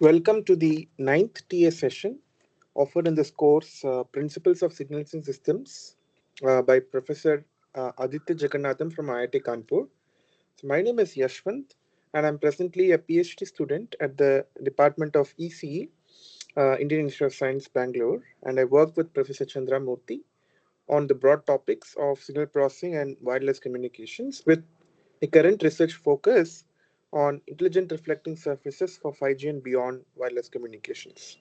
Welcome to the ninth TS session offered in this course, Principles of Signalizing Systems by Professor Aditya Jagannathan from IIT Kanpur. So my name is Yashvanth and I'm presently a PhD student at the Department of ECE, Indian Institute of Science, Bangalore, and I work with Professor Chandra Murthy on the broad topics of signal processing and wireless communications with a current research focus on intelligent reflecting surfaces for 5G and beyond wireless communications.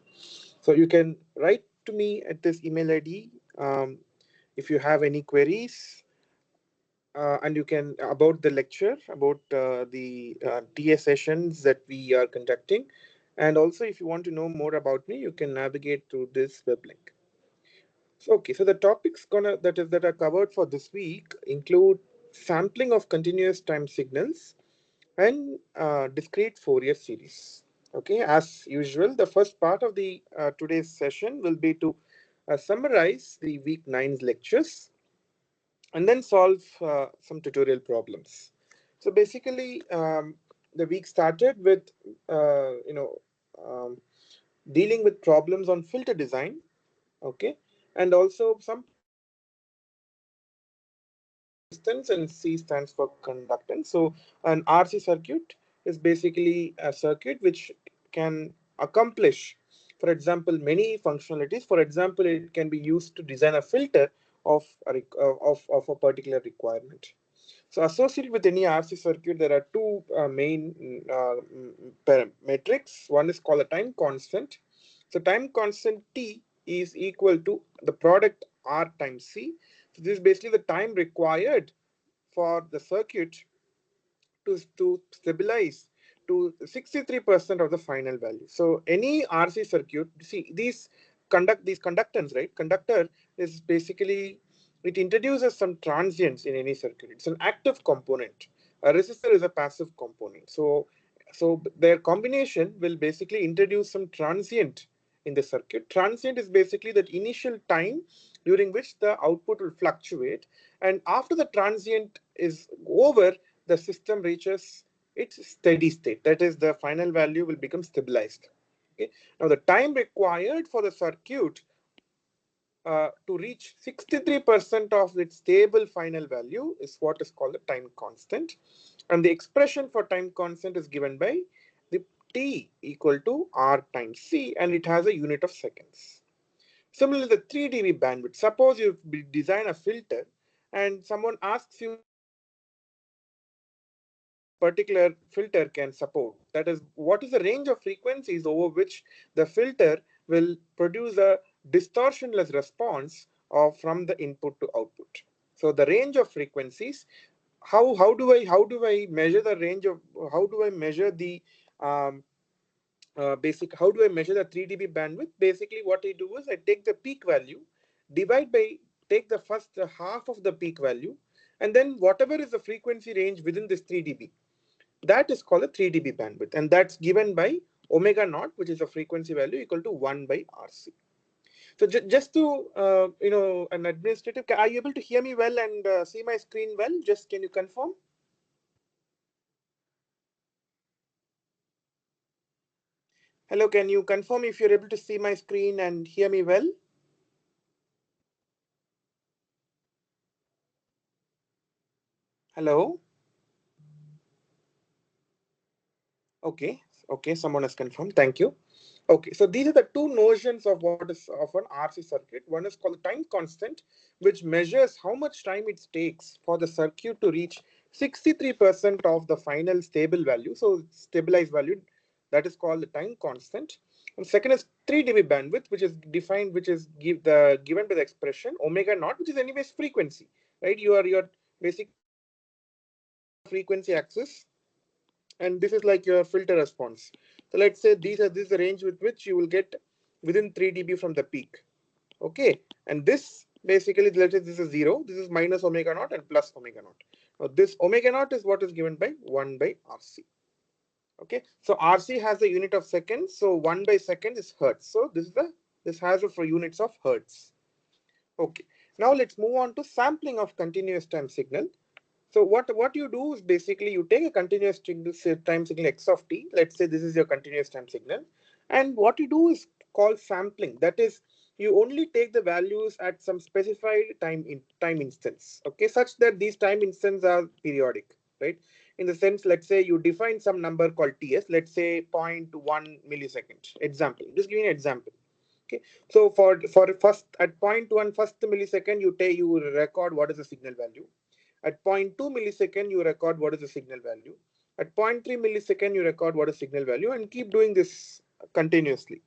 So you can write to me at this email ID if you have any queries, and you can about the lecture, about the TS sessions that we are conducting, and also if you want to know more about me, you can navigate through this web link. So the topics that are covered for this week include sampling of continuous time signals and discrete Fourier series. Okay, as usual, the first part of the today's session will be to summarize the week 9's lectures and then solve some tutorial problems. So basically, the week started with um, dealing with problems on filter design. Okay, and also some resistance, and C stands for conductance. So an RC circuit is basically a circuit which can accomplish, for example, many functionalities. For example, it can be used to design a filter of a particular requirement. So associated with any RC circuit, there are two main metrics. One is called a time constant. So time constant T is equal to the product R times C. So this is basically the time required for the circuit to stabilize to 63% of the final value. So any RC circuit, see these conductance, right? Conductor is basically, it introduces some transients in any circuit. It's an active component. A resistor is a passive component. So their combination will basically introduce some transient in the circuit. Transient is basically that initial time during which the output will fluctuate, and after the transient is over, the system reaches its steady state. That is, the final value will become stabilized. Okay. Now, the time required for the circuit to reach 63% of its stable final value is what is called the time constant. And the expression for time constant is given by the T equal to R times C, and it has a unit of seconds. Similarly, the 3 dB bandwidth. Suppose you design a filter and someone asks you particular filter can support. That is, what is the range of frequencies over which the filter will produce a distortionless response from the input to output. So the range of frequencies, how do I measure the range of, how do I measure the um, how do I measure the 3 dB bandwidth? Basically, what I do is I take the peak value, divide by, take the first half of the peak value, and then whatever is the frequency range within this 3 dB, that is called a 3 dB bandwidth, and that's given by omega naught, which is a frequency value equal to 1 by RC. So just to, an administrative, are you able to hear me well and see my screen well? Just can you confirm? Hello, can you confirm if you're able to see my screen and hear me well? Hello? Okay, okay, someone has confirmed. Thank you. Okay, so these are the two notions of what is of an RC circuit. One is called time constant, which measures how much time it takes for the circuit to reach 63% of the final stable value. So stabilized value, that is called the time constant. And second is 3 dB bandwidth, which is defined, which is given by the expression omega naught, which is anyways frequency, right? Your basic frequency axis, and this is like your filter response. So let's say this is the range with which you will get within 3 dB from the peak. Okay, and this basically, let's say this is 0, this is minus omega naught and plus omega naught. Now this omega naught is what is given by 1 by RC. Okay, so RC has a unit of seconds, so 1 by second is hertz. So this has a for units of hertz. Okay, now let's move on to sampling of continuous time signal. So what you do is basically you take a continuous time signal x of t. Let's say this is your continuous time signal, And what you do is called sampling. That is, you only take the values at some specified time instance, okay, such that these time instances are periodic, right? In the sense, let's say you define some number called TS, let's say zero point 0.1 millisecond. Example, just giving an example. Okay, so for first at 0.1 first millisecond, you record what is the signal value. At zero point 0.2 millisecond, you record what is the signal value. At zero point 0.3 millisecond, you record what is signal value, and keep doing this continuously.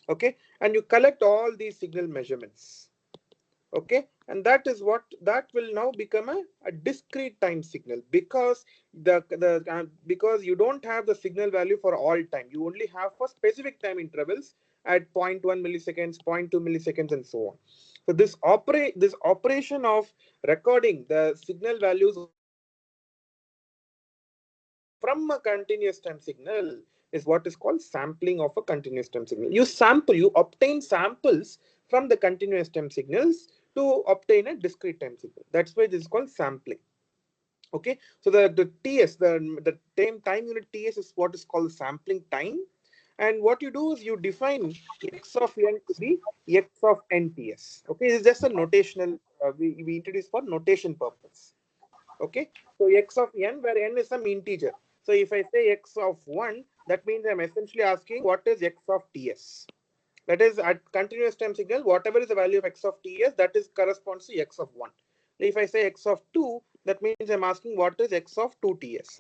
Okay, and you collect all these signal measurements. Okay, and that will now become a discrete time signal, because because you don't have the signal value for all time. You only have for specific time intervals at zero point 0.1 milliseconds, zero point 0.2 milliseconds, and so on. So this operation of recording the signal values from a continuous time signal is what is called sampling of a continuous time signal. You obtain samples from the continuous time signals to obtain a discrete time signal. That's why this is called sampling. Okay, so the TS, the time unit TS is what is called sampling time. And what you do is you define x of n to be x of nts. Okay, it's just a notational, we introduce for notation purpose. Okay, so x of n, where n is some integer. So if I say x of 1, that means I'm essentially asking what is x of ts. That is, at continuous time signal, whatever is the value of x of ts, that is corresponds to x of 1. If I say x of 2, that means I'm asking what is x of 2ts.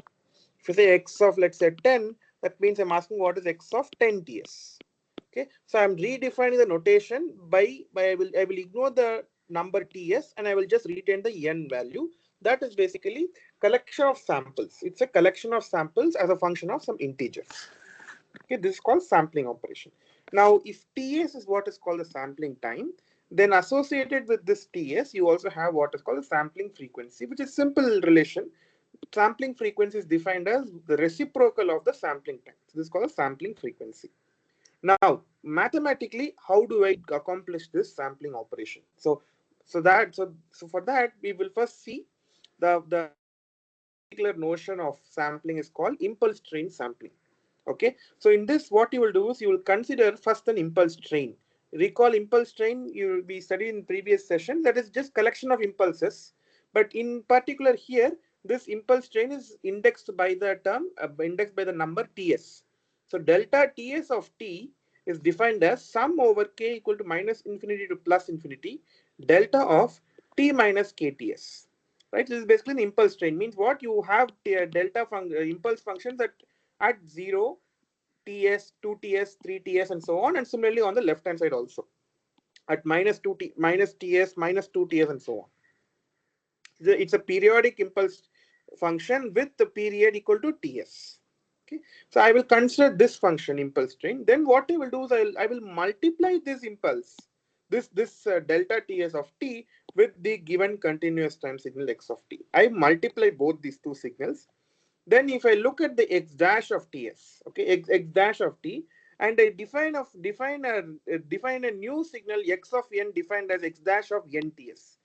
If you say x of, let's say, 10, that means I'm asking what is x of 10ts. Okay, so I'm redefining the notation by I will ignore the number ts, and I will just retain the n value. That is basically collection of samples. It's a collection of samples as a function of some integer. Okay, this is called sampling operation. Now, if ts is what is called the sampling time, then associated with this ts, you also have what is called the sampling frequency, which is simple relation. Sampling frequency is defined as the reciprocal of the sampling time. So this is called a sampling frequency. Now, mathematically, how do I accomplish this sampling operation? So for that, we will first see the particular notion of sampling is called impulse train sampling. Okay, so in this, what you will do is you will consider first an impulse train. Recall impulse train, you will be studied in previous session. That is just collection of impulses, but in particular here, this impulse train is indexed by the indexed by the number ts. So delta ts of t is defined as sum over k equal to minus infinity to plus infinity delta of t minus kts. Right, this is basically an impulse train. Means what you have impulse functions at 0, ts, 2ts, 3ts, and so on, and similarly on the left hand side also at minus 2t, minus ts, minus 2ts, and so on. It's a periodic impulse function with the period equal to ts. Okay, so I will consider this function impulse train. Then what I will do is I will multiply this impulse, this delta ts of t, with the given continuous time signal x of t. I multiply both these two signals. Then if I look at the x dash of ts, okay, x dash of t, and I define a new signal x of n defined as x dash of nts,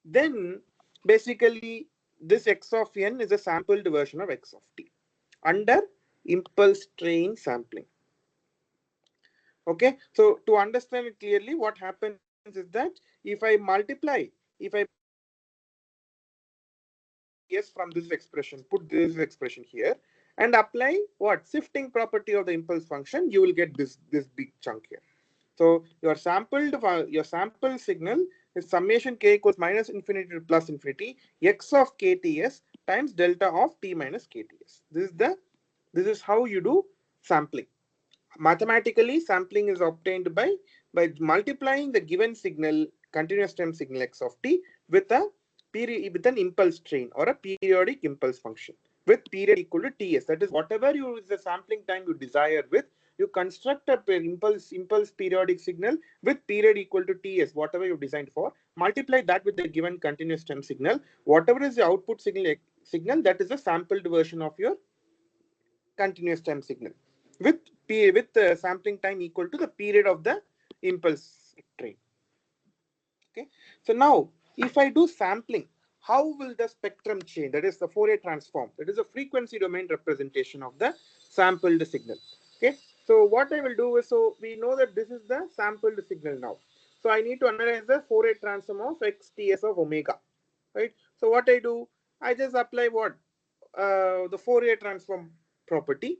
then basically this x of n is a sampled version of x of t under impulse train sampling. Okay, so to understand it clearly, what happens is that if I multiply, if I yes from this expression, put this expression here, and apply what shifting property of the impulse function, you will get this big chunk here. So your sample signal is summation k equals minus infinity to plus infinity x of kts times delta of t minus kts. This is how you do sampling. Mathematically, sampling is obtained by multiplying the given signal, continuous time signal x of t, with an impulse train or a periodic impulse function with period equal to ts. That is, whatever you is the sampling time you desire with, you construct a impulse periodic signal with period equal to ts, whatever you designed for. Multiply that with the given continuous time signal. Whatever is the output signal, that is a sampled version of your continuous time signal with sampling time equal to the period of the impulse train. Okay, so now if I do sampling, how will the spectrum change? That is the Fourier transform. That is a frequency domain representation of the sampled signal. Okay, So what I will do is, so we know that this is the sampled signal now. So I need to analyze the Fourier transform of x ts of omega, right? So what I do, I just apply what the Fourier transform property,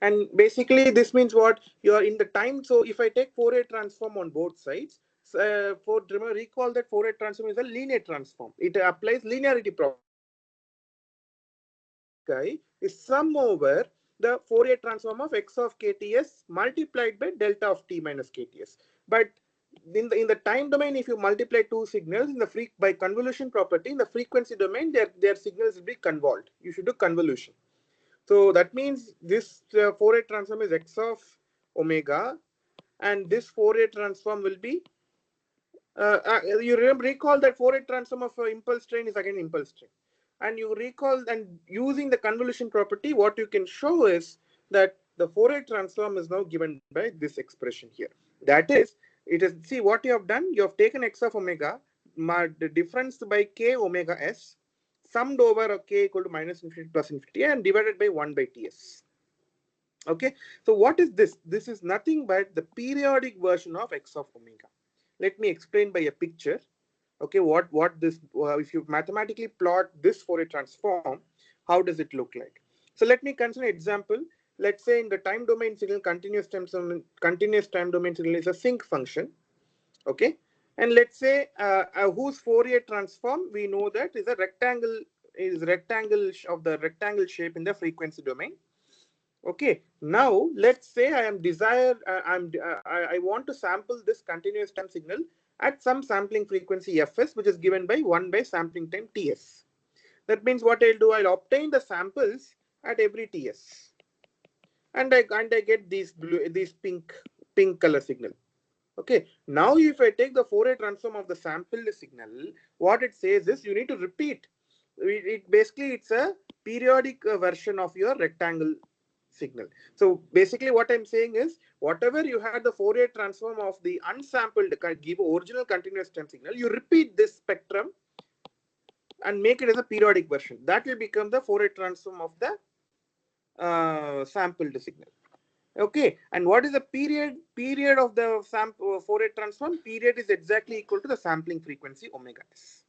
and basically this means what you are in the time. So if I take Fourier transform on both sides, for remember, recall that Fourier transform is a linear transform. It applies linearity property. So this guy is sum over the Fourier transform of x of kts multiplied by delta of t minus kts. But in the time domain, if you multiply two signals in the by convolution property, in the frequency domain, their signals will be convolved. You should do convolution. So that means this Fourier transform is x of omega, and this Fourier transform will be you recall that Fourier transform of impulse train is again impulse train, and you recall, and using the convolution property, what you can show is that the Fourier transform is now given by this expression here. That is, it is, see what you have done. You have taken x of omega, the difference by k omega s, summed over k equal to minus infinity plus infinity, and divided by 1 by ts. Okay, so what is this? This is nothing but the periodic version of x of omega. Let me explain by a picture. Okay, what this if you mathematically plot this Fourier transform, how does it look like? So let me consider an example. Let's say in the time domain signal, continuous time domain signal is a sinc function. Okay, and let's say whose Fourier transform we know that is a rectangle, of the rectangle shape in the frequency domain. Okay, now let's say I am I want to sample this continuous time signal at some sampling frequency fs, which is given by 1 by sampling time ts. That means what I'll do, I'll obtain the samples at every ts, and I get these pink color signal. Okay, now if I take the Fourier transform of the sampled signal, what it says is you need to repeat. Basically it's a periodic version of your rectangle signal. So basically what I'm saying is, whatever you had the Fourier transform of the unsampled give original continuous time signal, you repeat this spectrum and make it as a periodic version. That will become the Fourier transform of the sampled signal. Okay, and what is the period of the Fourier transform? Period is exactly equal to the sampling frequency omega s,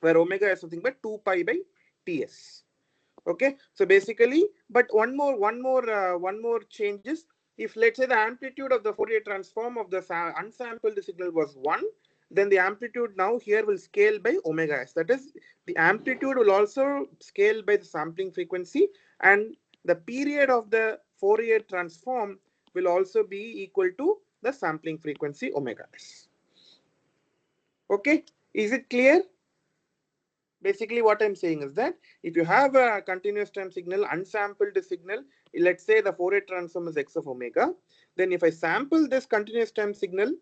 where omega is something but 2 pi by ts. Okay, so basically, but one more changes. If let's say the amplitude of the Fourier transform of the unsampled signal was 1, then the amplitude now here will scale by omega s. That is, the amplitude will also scale by the sampling frequency, and the period of the Fourier transform will also be equal to the sampling frequency omega s. Okay, is it clear? Basically, what I'm saying is that if you have a continuous time signal, unsampled signal, let's say the Fourier transform is x of omega, then if I sample this continuous time signal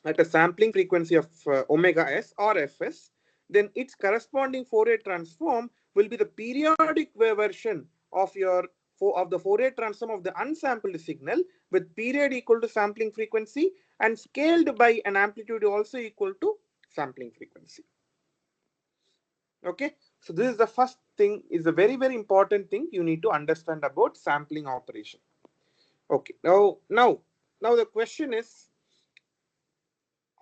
at a sampling frequency of omega s or fs, then its corresponding Fourier transform will be the periodic version of the Fourier transform of the unsampled signal, with period equal to sampling frequency and scaled by an amplitude also equal to sampling frequency. Okay, so this is the first thing, is a very important thing you need to understand about sampling operation. Okay, now the question is,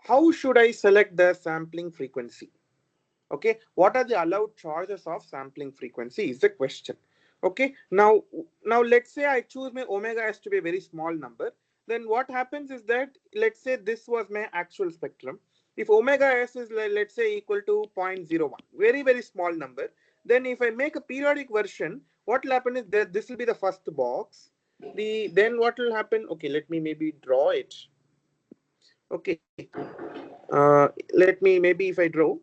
how should I select the sampling frequency? Okay, what are the allowed choices of sampling frequency is the question. Okay, now let's say I choose my omega s to be a very small number. Then what happens is that, let's say this was my actual spectrum. If omega s is, let's say, equal to 0.01, very small number, then if I make a periodic version, what will happen is that this will be the first box. Then what will happen? Okay, let me maybe draw it. Okay, let me, maybe if I draw,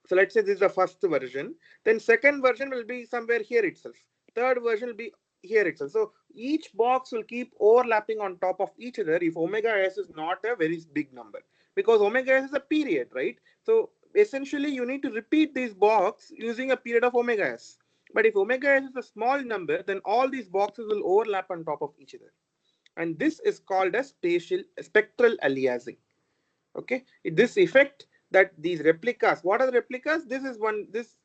so let's say this is the first version, then second version will be somewhere here itself. Third version will be here itself. So each box will keep overlapping on top of each other if omega s is not a very big number, because omega s is a period, right? So essentially you need to repeat these box using a period of omega s. But if omega s is a small number, then all these boxes will overlap on top of each other. And this is called as spectral aliasing. Okay, this effect, that these replicas, what are the replicas? This is one, this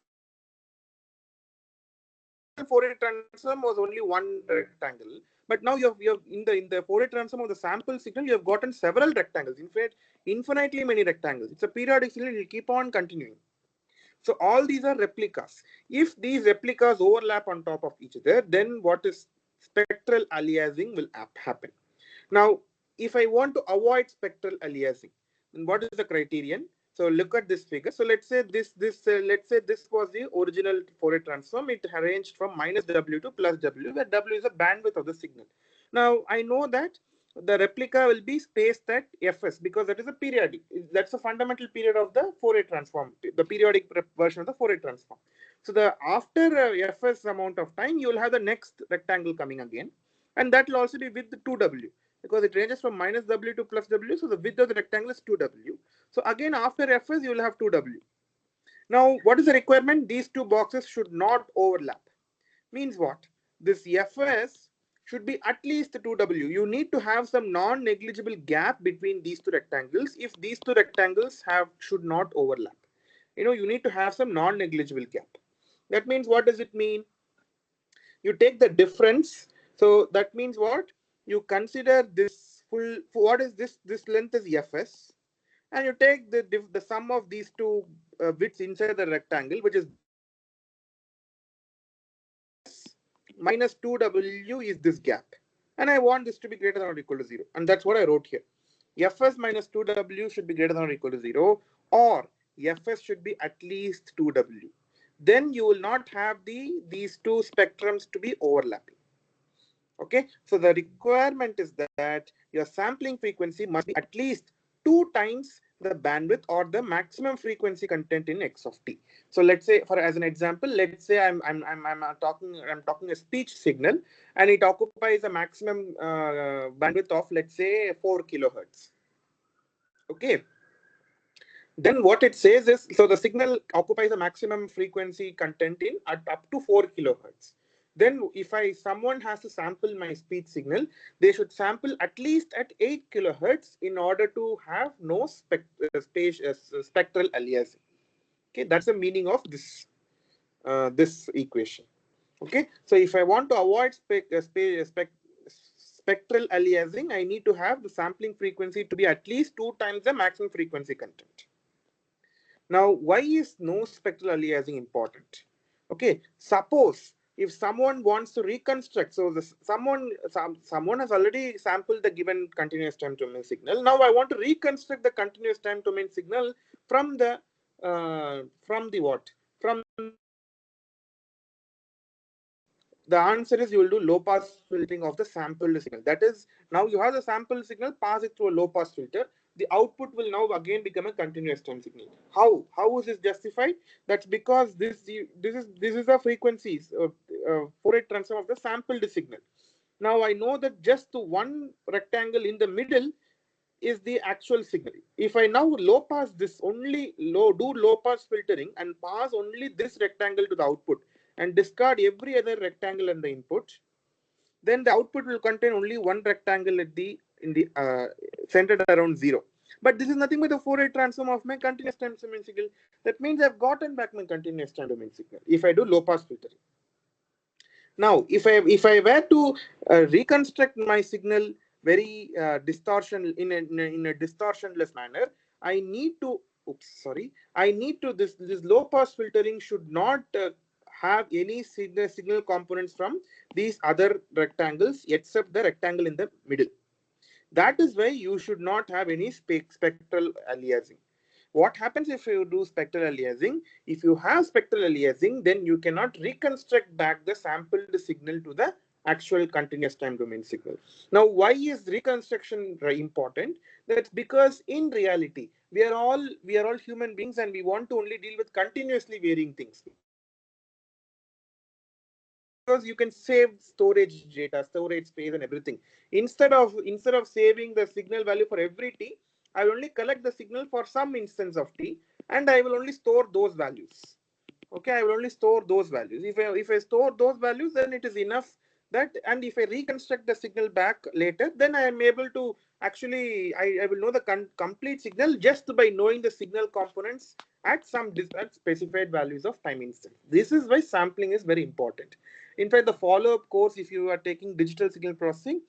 Fourier transform was only one rectangle, but now you have in the Fourier transform of the sample signal, you have gotten several rectangles. In fact, infinitely many rectangles. It's a periodic signal; it will keep on continuing. So all these are replicas. If these replicas overlap on top of each other, then what is spectral aliasing will happen. Now, if I want to avoid spectral aliasing, then what is the criterion? So look at this figure. So let's say let's say this was the original Fourier transform. It arranged from minus W to plus W, where W is a bandwidth of the signal. Now I know that the replica will be spaced at Fs because that is a periodic. That's a fundamental period of the Fourier transform, the periodic version of the Fourier transform. So the after Fs amount of time, you will have the next rectangle coming again, and that will also be with the 2W because it ranges from minus W to plus W. So the width of the rectangle is 2W. So again, after Fs, you will have 2W. Now, what is the requirement? These two boxes should not overlap. Means what? This Fs should be at least 2W. You need to have some non-negligible gap between these two rectangles if these two rectangles should not overlap. You need to have some non-negligible gap. That means, what does it mean? You take the difference. So that means what? You consider this full, what is this? This length is Fs, and you take the sum of these two widths inside the rectangle, which is minus 2W is this gap. And I want this to be greater than or equal to 0. And that's what I wrote here. Fs minus 2W should be greater than or equal to 0, or Fs should be at least 2W. Then you will not have these two spectrums to be overlapping. Okay, so the requirement is that your sampling frequency must be at least 2 times the bandwidth or the maximum frequency content in x of t. So let's say, for as an example, let's say I'm talking a speech signal, and it occupies a maximum bandwidth of, let's say, 4 kilohertz. Okay. Then what it says is, so the signal occupies a maximum frequency content in at up to 4 kilohertz. Then if someone has to sample my speech signal, they should sample at least at 8 kilohertz in order to have no spectral aliasing. Okay, that's the meaning of this equation. Okay, so if I want to avoid spectral aliasing, I need to have the sampling frequency to be at least 2 times the maximum frequency content. Now, why is no spectral aliasing important? Okay, suppose if someone wants to reconstruct, so someone has already sampled the given continuous time domain signal. Now I want to reconstruct the continuous time domain signal from the what? From the answer is, you will do low pass filtering of the sampled signal. That is, now you have the sample signal, pass it through a low pass filter. The output will now again become a continuous time signal. How is this justified? That's because this is the frequencies of Fourier transform of the sampled signal. Now I know that just one rectangle in the middle is the actual signal. If I now low pass this, do low pass filtering and pass only this rectangle to the output and discard every other rectangle in the input, then the output will contain only one rectangle centered around 0. But this is nothing but the Fourier transform of my continuous time domain signal. That means I've gotten back my continuous time domain signal if I do low pass filtering. Now, if I were to reconstruct my signal very distortion in a distortionless manner, I need to this low pass filtering should not have any signal components from these other rectangles except the rectangle in the middle. That is why you should not have any spectral aliasing. What happens if you do spectral aliasing? If you have spectral aliasing, then you cannot reconstruct back the sampled signal to the actual continuous time domain signal. Now, why is reconstruction important? That's because in reality, we are all human beings, and we want to only deal with continuously varying things. Because you can save storage data, storage space, and everything. Instead of saving the signal value for every t, I will only collect the signal for some instance of t, and I will only store those values. Okay, I will only store those values. If I store those values, then it is enough that, and if I reconstruct the signal back later, then I am able to actually, I will know the complete signal just by knowing the signal components at at specified values of time instant. This is why sampling is very important. In fact, the follow-up course, if you are taking digital signal processing,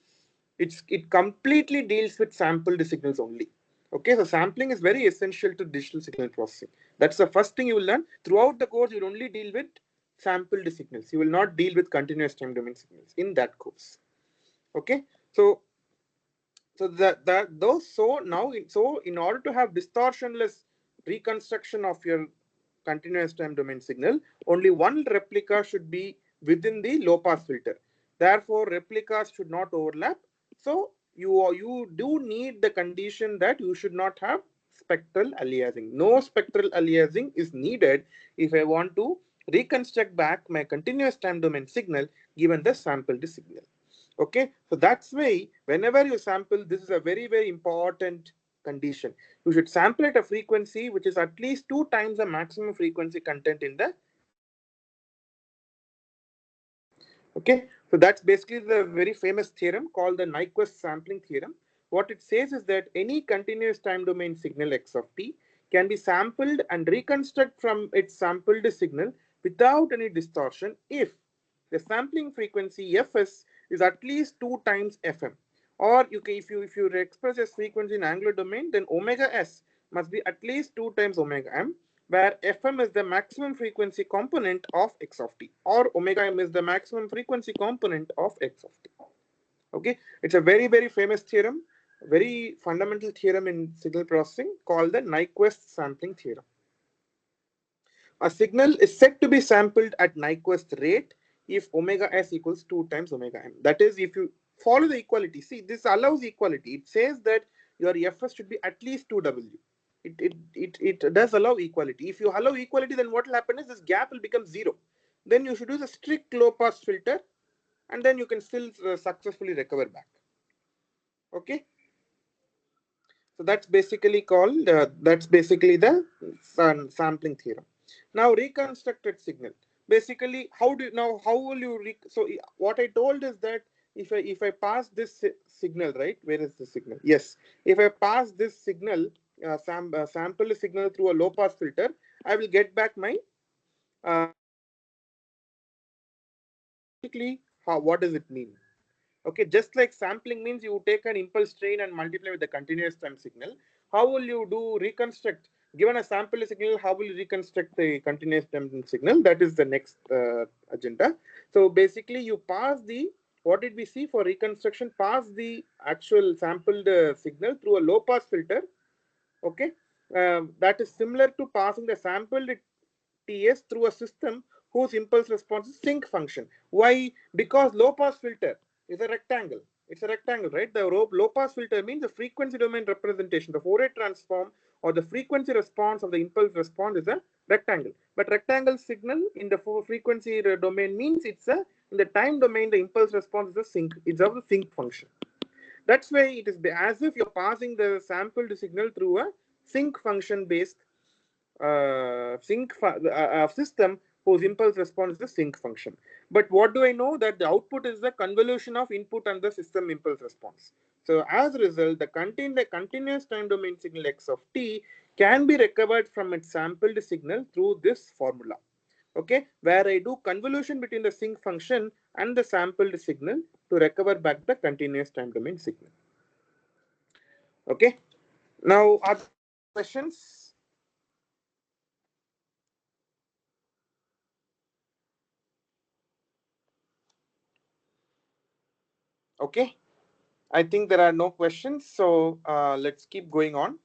it completely deals with sampled signals only. Okay, so sampling is very essential to digital signal processing. That's the first thing you will learn. Throughout the course, you will only deal with sampled signals. You will not deal with continuous time domain signals in that course. Okay, so in order to have distortionless reconstruction of your continuous time domain signal, only one replica should be within the low pass filter. Therefore, replicas should not overlap. So you do need the condition that you should not have spectral aliasing. No spectral aliasing is needed if I want to reconstruct back my continuous time domain signal given the sampled signal. Okay, so that's why whenever you sample, this is a very important condition. You should sample at a frequency which is at least 2 times the maximum frequency content in the Okay, so that's basically the very famous theorem called the Nyquist sampling theorem. What it says is that any continuous time domain signal x of t can be sampled and reconstruct from its sampled signal without any distortion if the sampling frequency fs is at least 2 times fm. Or if you express as frequency in angular domain, then omega s must be at least 2 times omega m, where fm is the maximum frequency component of x of t, or omega m is the maximum frequency component of x of t. Okay, it's a very famous theorem, very fundamental theorem in signal processing called the Nyquist sampling theorem. A signal is said to be sampled at Nyquist rate if omega s equals 2 times omega m. That is, if you follow the equality, see, this allows equality. It says that your fs should be at least 2w. It does allow equality. If you allow equality, then what will happen is this gap will become 0. Then you should use a strict low pass filter, and then you can still successfully recover back. Okay, so that's basically called that's basically the sampling theorem. Now reconstructed signal. Basically, how will you so what I told is that if I pass this signal, right? Where is the signal? Yes, if I pass this signal, sample signal through a low pass filter, I will get back my basically what does it mean? Okay, just like sampling means you take an impulse train and multiply with the continuous time signal. How will you do reconstruct? Given a sample signal, how will you reconstruct the continuous time signal? That is the next agenda. So basically, you pass the, what did we see for reconstruction? Pass the actual sampled signal through a low pass filter. Okay, that is similar to passing the sampled TS through a system whose impulse response is sinc function. Why? Because low pass filter is a rectangle. It's a rectangle, right? The low pass filter means the frequency domain representation, the Fourier transform or the frequency response of the impulse response is a rectangle. But rectangle signal in the frequency domain means it's a, in the time domain, the impulse response is a sinc. It's of the sinc function. That's why it is as if you're passing the sampled signal through a sinc function based system whose impulse response is the sinc function. But what do I know? That the output is the convolution of input and the system impulse response. So as a result, the continuous time domain signal x of t can be recovered from its sampled signal through this formula. Okay, where I do convolution between the sinc function and the sampled signal to recover back the continuous time domain signal. Okay, now are there questions? Okay, I think there are no questions, so let's keep going on.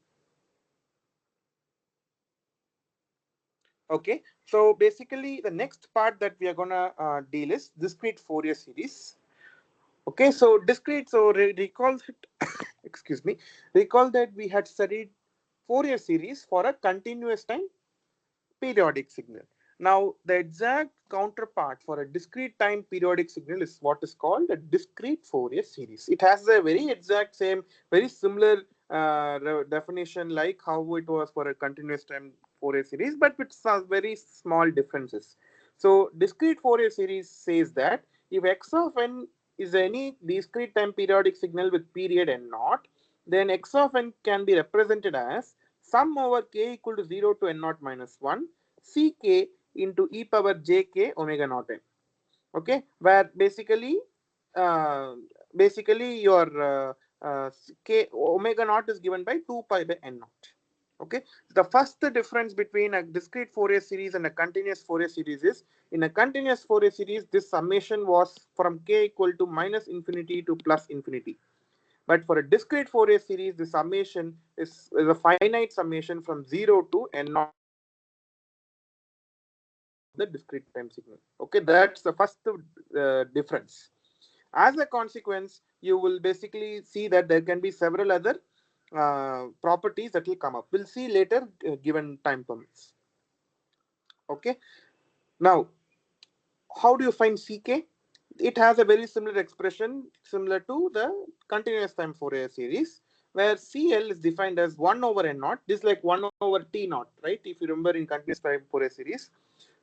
Okay, so basically the next part that we are gonna deal is discrete Fourier series. Okay, so discrete, so recall it, excuse me, recall that we had studied Fourier series for a continuous time periodic signal. Now, the exact counterpart for a discrete time periodic signal is what is called a discrete Fourier series. It has a very exact same, very similar definition like how it was for a continuous time Fourier series, but with some very small differences. So, discrete Fourier series says that if x of n is any discrete time periodic signal with period n naught, then x of n can be represented as sum over k equal to 0 to n naught minus 1 ck into e power jk omega naught n. Okay, where uh, basically your k omega naught is given by 2 pi by n naught. Okay, the first difference between a discrete Fourier series and a continuous Fourier series is, in a continuous Fourier series this summation was from k equal to minus infinity to plus infinity, but for a discrete Fourier series the summation is a finite summation from 0 to n naught the discrete time signal. Okay, that's the first difference. As a consequence, you will basically see that there can be several other properties that will come up. We'll see later given time permits. Okay, now how do you find ck? It has a very similar expression similar to the continuous time Fourier series, where cl is defined as 1 over n naught. This is like 1 over t naught, right? If you remember in continuous time Fourier series,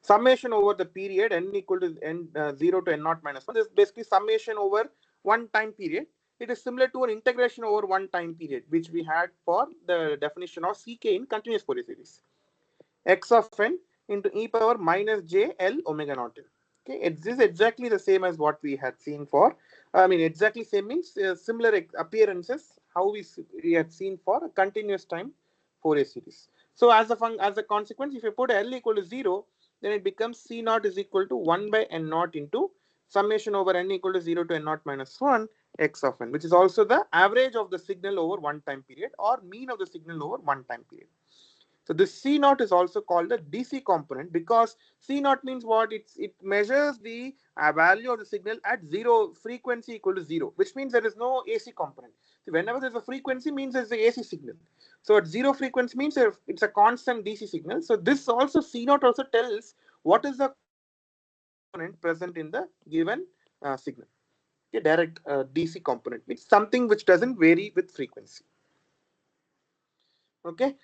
summation over the period n equal to n 0 to n naught minus 1. This is basically summation over one time period. It is similar to an integration over one time period, which we had for the definition of ck in continuous Fourier series. X of n into e power minus j L omega naught n. Okay, this is exactly the same as what we had seen for. I mean, exactly same means similar appearances how we had seen for a continuous time Fourier series. So as a consequence, if you put L equal to 0, then it becomes C naught is equal to 1 by n naught into summation over n equal to 0 to n naught minus 1 x of n, which is also the average of the signal over one time period or mean of the signal over one time period. So this C naught is also called the DC component because C naught means what? It measures the value of the signal at zero frequency equal to 0, which means there is no AC component. So whenever there's a frequency means there's the AC signal. So at zero frequency means it's a constant DC signal. So this also C naught also tells what is the component present in the given signal. A direct DC component, which is something which doesn't vary with frequency. Okay,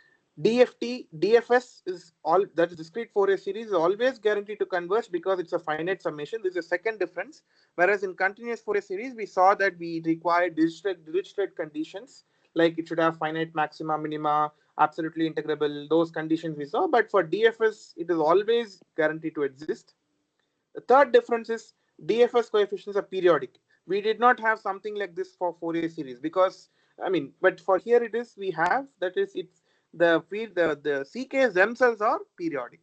DFS is all that is discrete Fourier series is always guaranteed to converge because it's a finite summation. This is a second difference. Whereas in continuous Fourier series, we saw that we require Dirichlet conditions, like it should have finite maxima, minima, absolutely integrable. Those conditions we saw, but for DFS, it is always guaranteed to exist. The third difference is DFS coefficients are periodic. We did not have something like this for Fourier series because I mean, but for here it is we have that is it's the CKs themselves are periodic.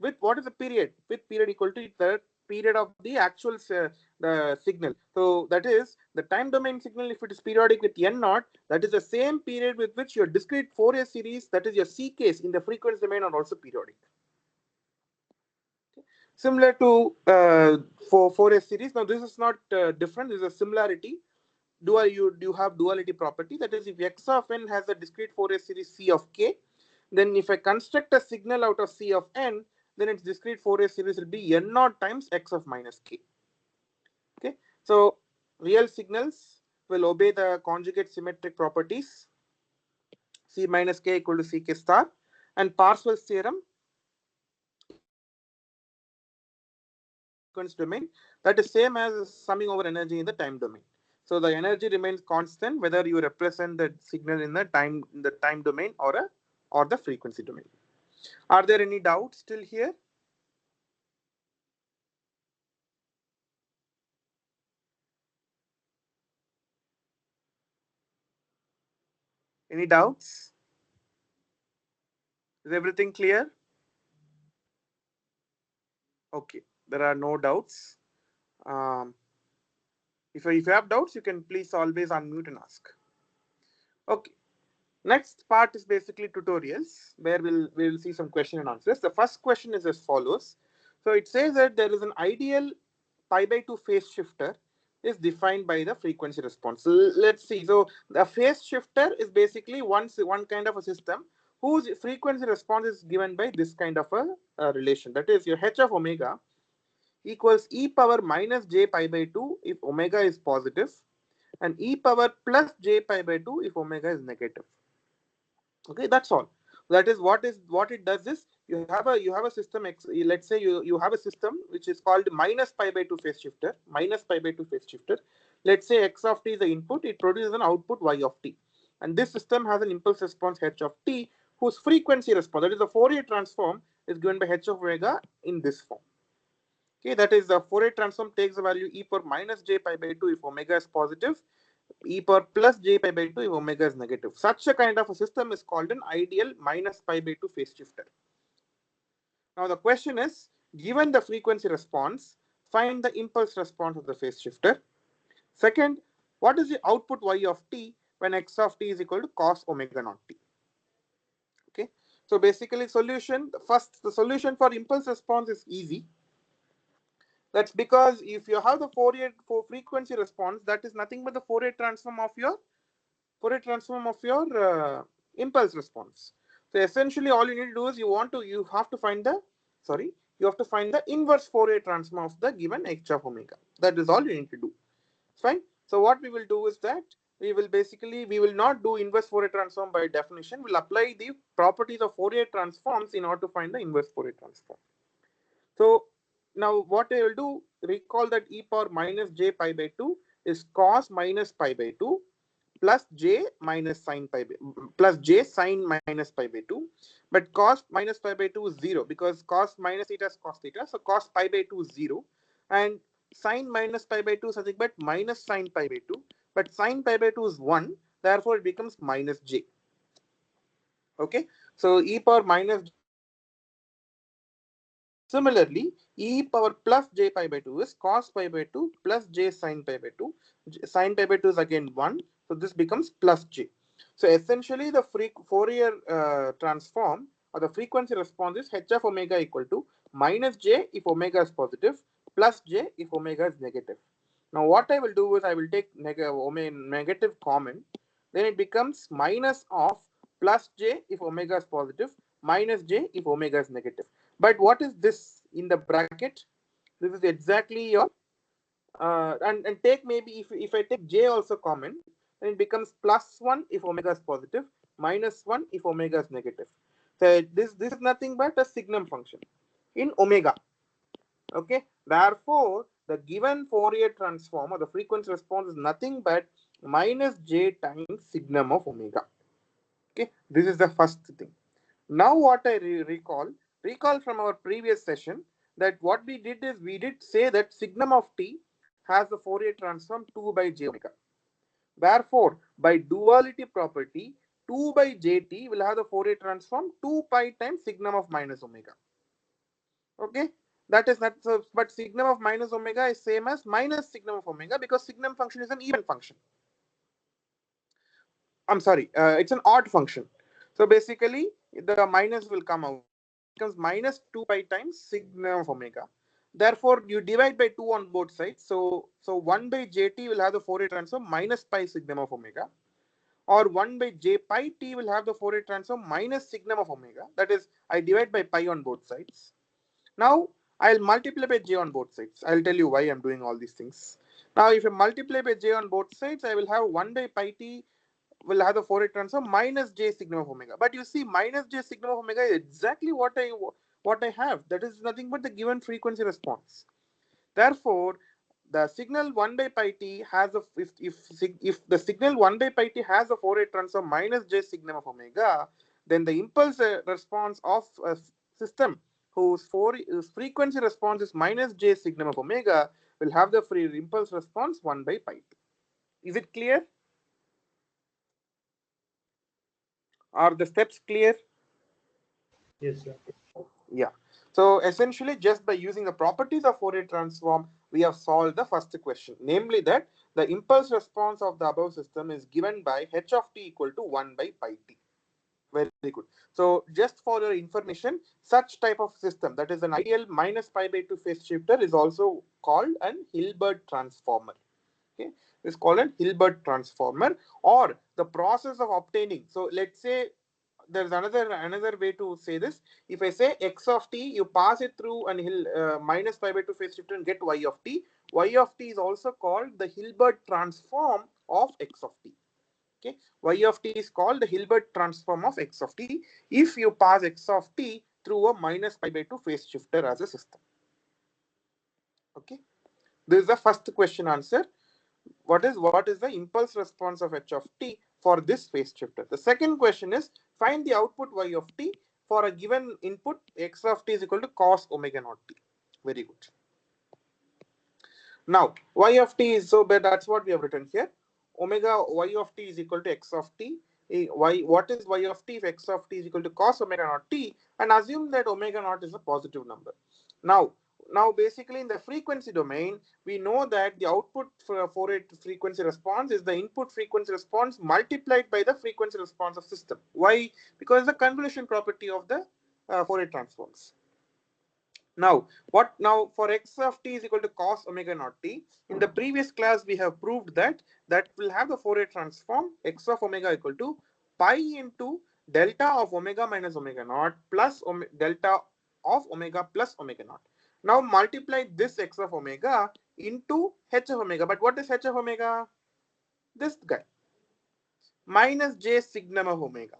With what is the period? With period equal to the period of the actual the signal. So that is the time domain signal. If it is periodic with n naught, that is the same period with which your discrete Fourier series, that is your CKs in the frequency domain, are also periodic. Similar to for Fourier series. Now this is not different. This is a similarity. Do you have duality property? That is, if x of n has a discrete Fourier series C of k, then if I construct a signal out of C of n, then its discrete Fourier series will be n naught times x of minus k. Okay, so real signals will obey the conjugate symmetric properties C minus k equal to ck star, and Parseval's theorem frequency domain, that is same as summing over energy in the time domain. So the energy remains constant whether you represent the signal in the time domain or the frequency domain. Are there any doubts still here? Any doubts? Is everything clear? Okay, there are no doubts. Um, if you have doubts, you can please always unmute and ask. Okay. Next part is basically tutorials where we'll see some question and answers. The first question is as follows. So it says that there is an ideal pi by 2 phase shifter is defined by the frequency response. So let's see. So the phase shifter is basically one kind of a system whose frequency response is given by this kind of a relation. That is, your h of omega equals e power minus j pi by 2 if omega is positive, and e power plus j pi by 2 if omega is negative. Okay, that's all. That is what it does is you have a system x. Let's say you have a system which is called minus pi by 2 phase shifter, minus pi by 2 phase shifter. Let's say x of t is the input, it produces an output y of t, and this system has an impulse response h of t whose frequency response, that is the Fourier transform, is given by h of omega in this form. Okay, that is the Fourier transform takes the value e power minus j pi by 2 if omega is positive, e power plus j pi by 2 if omega is negative. Such a kind of a system is called an ideal minus pi by 2 phase shifter. Now the question is, given the frequency response, find the impulse response of the phase shifter. Second, what is the output y of t when x of t is equal to cos omega naught t? Okay, so basically solution, first the solution for impulse response is easy. That's because if you have the Fourier for frequency response, that is nothing but the Fourier transform of your impulse response. So essentially, all you need to do is you have to find the inverse Fourier transform of the given h of omega. That is all you need to do. Fine. So what we will do is that we will not do inverse Fourier transform by definition. We'll apply the properties of Fourier transforms in order to find the inverse Fourier transform. So now what I will do, recall that e power minus j pi by 2 is cos minus pi by 2 plus j minus sine pi by, plus j sine minus pi by 2. But cos minus pi by 2 is 0 because cos minus theta is cos theta. So cos pi by 2 is 0. And sine minus pi by 2 is nothing but minus sine pi by 2. But sine pi by 2 is 1. Therefore, it becomes minus j. Okay. So e power minus j pi by 2 is minus j. Similarly, e power plus j pi by 2 is cos pi by 2 plus j sine pi by 2. Sine pi by 2 is again 1. So this becomes plus j. So essentially the Fourier transform or the frequency response is h of omega equal to minus j if omega is positive plus j if omega is negative. Now what I will do is I will take negative common. Then it becomes minus of plus j if omega is positive minus j if omega is negative. But what is this in the bracket? This is exactly your and take maybe if I take j also common, then it becomes plus 1 if omega is positive, minus 1 if omega is negative. So this is nothing but a signum function in omega. Okay, therefore the given Fourier transform or the frequency response is nothing but minus j times signum of omega. Okay, this is the first thing. Now what I recall from our previous session that what we did is we did say that signum of t has the Fourier transform 2 by j omega. Therefore, by duality property, 2 by jt will have the Fourier transform 2 pi times signum of minus omega. Okay, that is not so, but signum of minus omega is same as minus signum of omega because signum function is an even function. I'm sorry, it's an odd function. So basically, the minus will come outside. So it becomes minus 2 pi times signum of omega. Therefore, you divide by 2 on both sides. So 1 by jt will have the Fourier transform minus pi signum of omega. Or 1 by j pi t will have the Fourier transform minus signum of omega. That is, I divide by pi on both sides. Now, I'll multiply by j on both sides. I'll tell you why I'm doing all these things. Now, if I multiply by j on both sides, I will have 1 by pi t will have the Fourier transform minus j signum of omega. But you see, minus j signum of omega is exactly what I have. That is nothing but the given frequency response. Therefore, the signal 1 by pi t has a if the signal 1 by pi t has a Fourier transform minus j signum of omega, then the impulse response of a system whose frequency response is minus j signum of omega will have the free impulse response 1 by pi t. Is it clear? Are the steps clear? Yes, sir. Yeah. So essentially, just by using the properties of Fourier transform, we have solved the first question, namely that the impulse response of the above system is given by h of t equal to 1 by pi t. Very good. So just for your information, such type of system, that is an ideal minus pi by 2 phase shifter, is also called an Hilbert transformer. Okay, it's called a Hilbert transformer, or the process of obtaining. So let's say there's another way to say this. If I say x of t, you pass it through an minus pi by 2 phase shifter and get y of t. Y of t is also called the Hilbert transform of x of t. Okay, y of t is called the Hilbert transform of x of t if you pass x of t through a minus pi by 2 phase shifter as a system. Okay, this is the first question answer. What is the impulse response of h of t for this phase shifter? The second question is find the output y of t for a given input x of t is equal to cos omega naught t. Very good. Now y of t is so bad, that's what we have written here. Omega y of t is equal to x of t. What is y of t if x of t is equal to cos omega naught t, and assume that omega naught is a positive number. Now, now basically in the frequency domain, we know that the output for Fourier frequency response is the input frequency response multiplied by the frequency response of system. Why? Because the convolution property of the Fourier transforms. Now, what now for x of t is equal to cos omega naught t. In the previous class, we have proved that that will have the Fourier transform x of omega equal to pi into delta of omega minus omega naught plus delta of omega plus omega naught. Now multiply this x of omega into h of omega. But what is h of omega? This guy minus j signum of omega.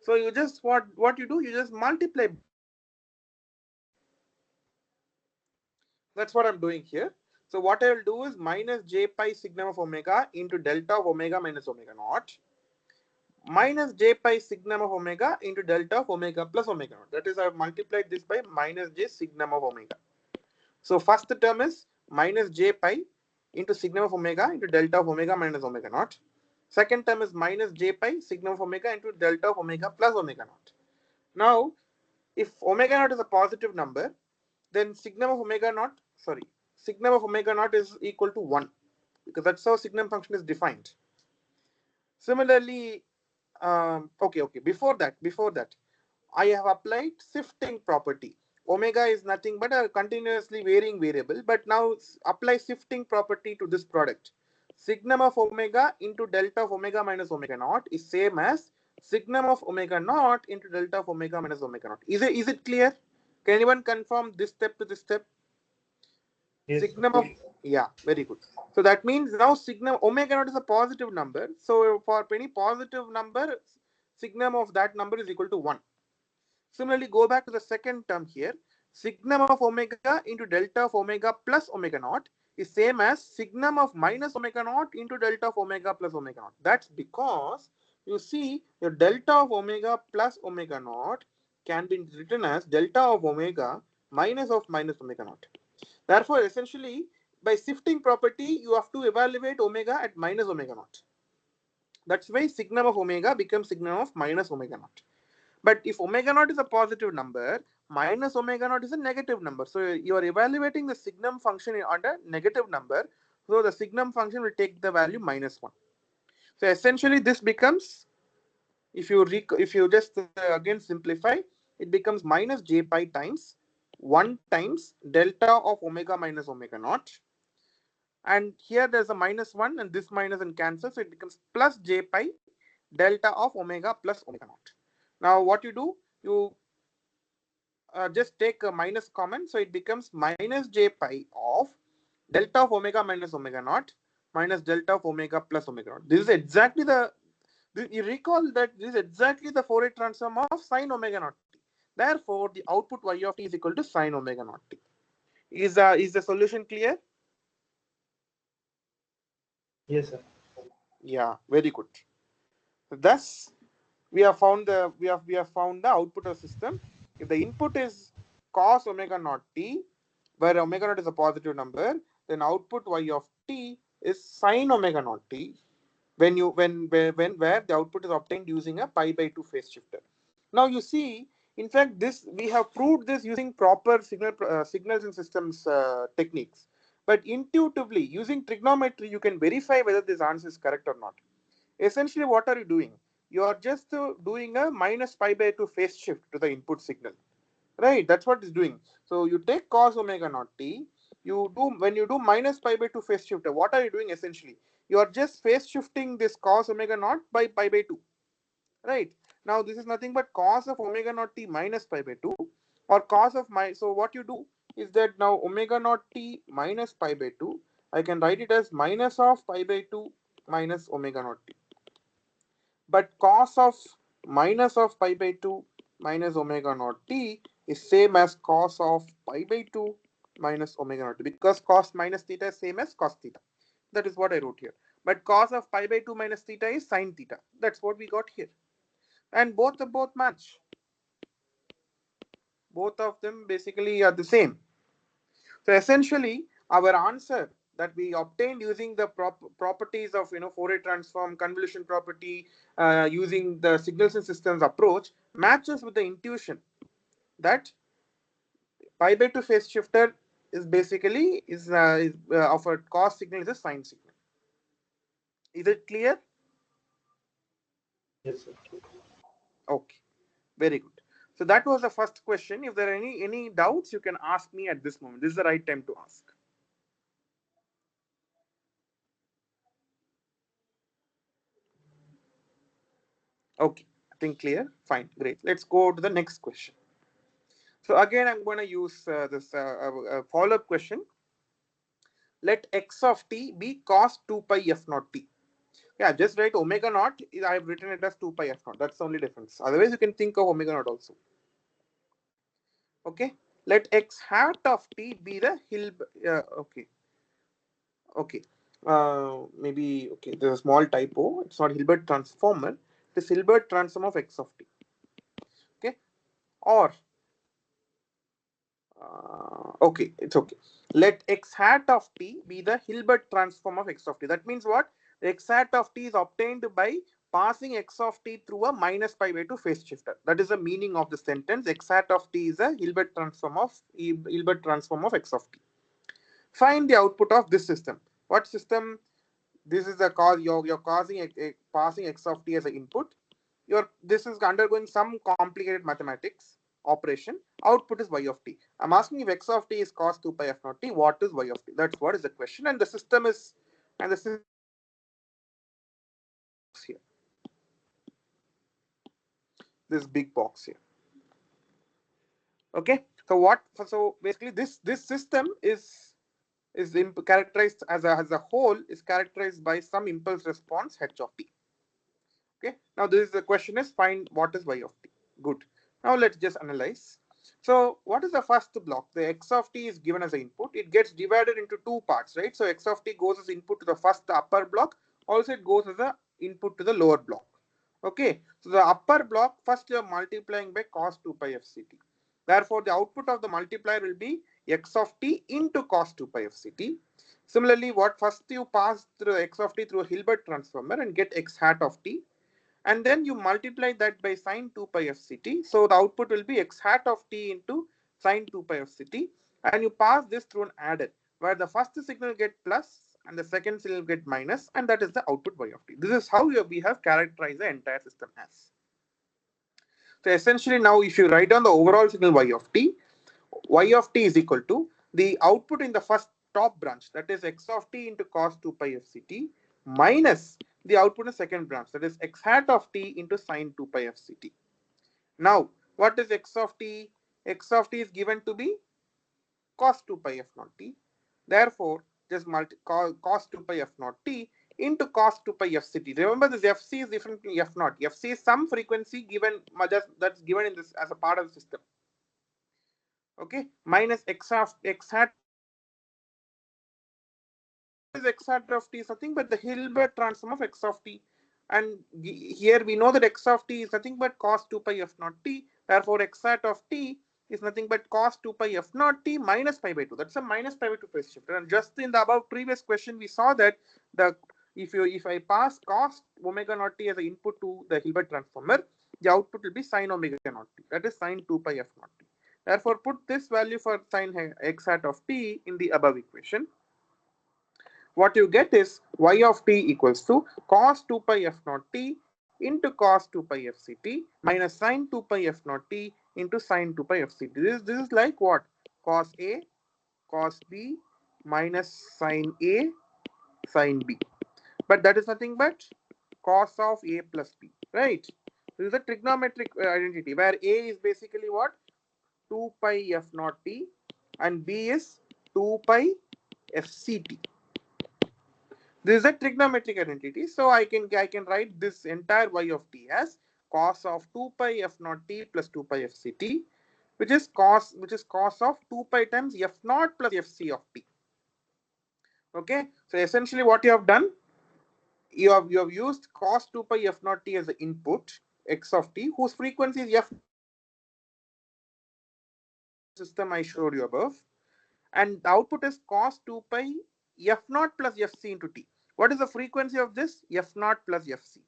So you just what you do? You just multiply both the terms. That's what I'm doing here. So what I will do is minus j pi signum of omega into delta of omega minus omega naught minus j pi signum of omega into delta of omega plus omega naught. That is, I have multiplied this by minus j signum of omega. So first term is minus j pi into signum of omega into delta of omega minus omega naught. Second term is minus j pi signum of omega into delta of omega plus omega naught. Now, if omega naught is a positive number, then signum of omega naught, signum of omega naught is equal to 1 because that's how signum function is defined. Similarly, before that, I have applied shifting property. Omega is nothing but a continuously varying variable, but now apply shifting property to this product. Signum of omega into delta of omega minus omega naught is same as signum of omega naught into delta of omega minus omega naught. Is it clear? Can anyone confirm this step to this step? Yes, sir. Signum of, yeah, very good. So that means now signum omega naught is a positive number. So for any positive number, signum of that number is equal to 1. Similarly, go back to the second term here. Signum of omega into delta of omega plus omega naught is same as signum of minus omega naught into delta of omega plus omega naught. That's because you see your delta of omega plus omega naught can be written as delta of omega minus omega naught. Therefore, essentially, by shifting property, you have to evaluate omega at minus omega naught. That's why signum of omega becomes signum of minus omega naught. But if omega naught is a positive number, minus omega naught is a negative number. So you are evaluating the signum function on a negative number. So the signum function will take the value minus 1. So essentially, this becomes, if you just again simplify, it becomes minus j pi times 1 times delta of omega minus omega naught. And here there's a minus 1 and this minus and cancel. So it becomes plus j pi delta of omega plus omega naught. Now what you do, you just take a minus common. So it becomes minus j pi of delta of omega minus omega naught minus delta of omega plus omega naught. This is exactly you recall that this is exactly the Fourier transform of sine omega naught t. Therefore, the output y of t is equal to sine omega naught t. Is the solution clear? Yes, sir. Yeah, very good. Thus, we have found the output of the system. If the input is cos omega naught t, where omega naught is a positive number, then output y of t is sine omega naught t. When where the output is obtained using a pi by 2 phase shifter. Now you see, in fact, this we have proved this using proper signals and systems techniques. But intuitively, using trigonometry, you can verify whether this answer is correct or not. Essentially, what are you doing? You are just doing a minus pi by 2 phase shift to the input signal, right? That's what it's doing. So you take cos omega naught t. When you do minus pi by 2 phase shift, what are you doing essentially? You are just phase shifting this cos omega naught by pi by 2, right? Now this is nothing but cos of omega naught t minus pi by 2 or cos of my. So what you do is that now omega naught t minus pi by 2, I can write it as minus of pi by 2 minus omega naught t. but cos of minus of pi by 2 minus omega naught t is same as cos of pi by 2 minus omega naught t, because cos minus theta is same as cos theta. That is what I wrote here. But cos of pi by 2 minus theta is sin theta. That's what we got here. And both match. Both of them basically are the same. So essentially, our answer that we obtained using the properties of Fourier transform, convolution property, using the signals and systems approach matches with the intuition that pi by 2 phase shifter is basically of a cos signal is a sine signal. Is it clear? Yes, sir. Okay, very good. So that was the first question. If there are any doubts, you can ask me at this moment. This is the right time to ask. Okay, I think clear. Fine, great. Let's go to the next question. So again, I'm going to use this follow-up question. Let x of t be cos 2 pi f naught t. Yeah, just write omega naught. I've written it as 2 pi f naught. That's the only difference. Otherwise, you can think of omega naught also. Okay. Let x hat of t be the okay. Okay. Maybe okay. There's a small typo. It's not Hilbert transformer. It is Hilbert transform of x of t. Okay. Or okay, it's okay. Let x hat of t be the Hilbert transform of x of t. That means what? X hat of t is obtained by passing x of t through a minus pi by 2 phase shifter. That is the meaning of the sentence. X hat of t is a Hilbert transform of x of t. Find the output of this system. What system? This is the cause. You're causing passing x of t as an input. This is undergoing some complicated mathematics operation. Output is y of t. I'm asking if x of t is cos 2 pi f naught t, what is y of t? That's what is the question. And the system is box here. This big box here. Okay. So basically this system is characterized as a whole is characterized by some impulse response h of t. Okay. Now this is the question is find what is y of t. Good. Now let's just analyze. So what is the first block? The x of t is given as an input. It gets divided into two parts, right? So x of t goes as input to the first upper block. Also it goes as an input to the lower block. Okay. So the upper block first you are multiplying by cos 2 pi fct. Therefore the output of the multiplier will be x of t into cos 2 pi fct. Similarly, what first you pass through x of t through a Hilbert transformer and get x hat of t, and then you multiply that by sine 2 pi fct. So the output will be x hat of t into sine 2 pi fct, and you pass this through an adder where the first signal get plus and the second signal get minus, and that is the output y of t. This is how we have characterized the entire system as. So essentially now if you write down the overall signal y of t is equal to the output in the first top branch, that is x of t into cos 2 pi fct, minus the output in the second branch, that is x hat of t into sine 2 pi fct. Now what is x of t? X of t is given to be cos 2 pi f naught t. Therefore just cos 2 pi f naught t into cos 2 pi fct. Remember this fc is different from f naught. Fc is some frequency given that's given in this as a part of the system. Okay, minus x hat of t. Is x hat of t is nothing but the Hilbert transform of x of t. And here we know that x of t is nothing but cos 2 pi f naught t. Therefore, x hat of t is nothing but cos 2 pi f naught t minus pi by 2. That's a minus pi by 2 phase shifter. And just in the above previous question, we saw that the if I pass cos omega naught t as an input to the Hilbert transformer, the output will be sine omega naught t. That is sine 2 pi f naught t. Therefore, put this value for sine x hat of t in the above equation. What you get is y of t equals to cos 2 pi f naught t into cos 2 pi fct minus sine 2 pi f naught t into sine 2 pi fct. This is like what? Cos A, cos B minus sine A, sine B. But that is nothing but cos of A plus B, right? This is a trigonometric identity where A is basically what? 2 pi f naught t and B is 2 pi fct. This is a trigonometric identity. So I can write this entire y of t as cos of 2 pi f naught t plus 2 pi f c t, which is cos of 2 pi times f naught plus f c of t. Okay, so essentially what you have done, you have used cos 2 pi f naught t as the input x of t, whose frequency is f naught plus f c, according to the system I showed you above, and the output is cos 2 pi f naught plus fc into t. What is the frequency of this? F naught plus fc.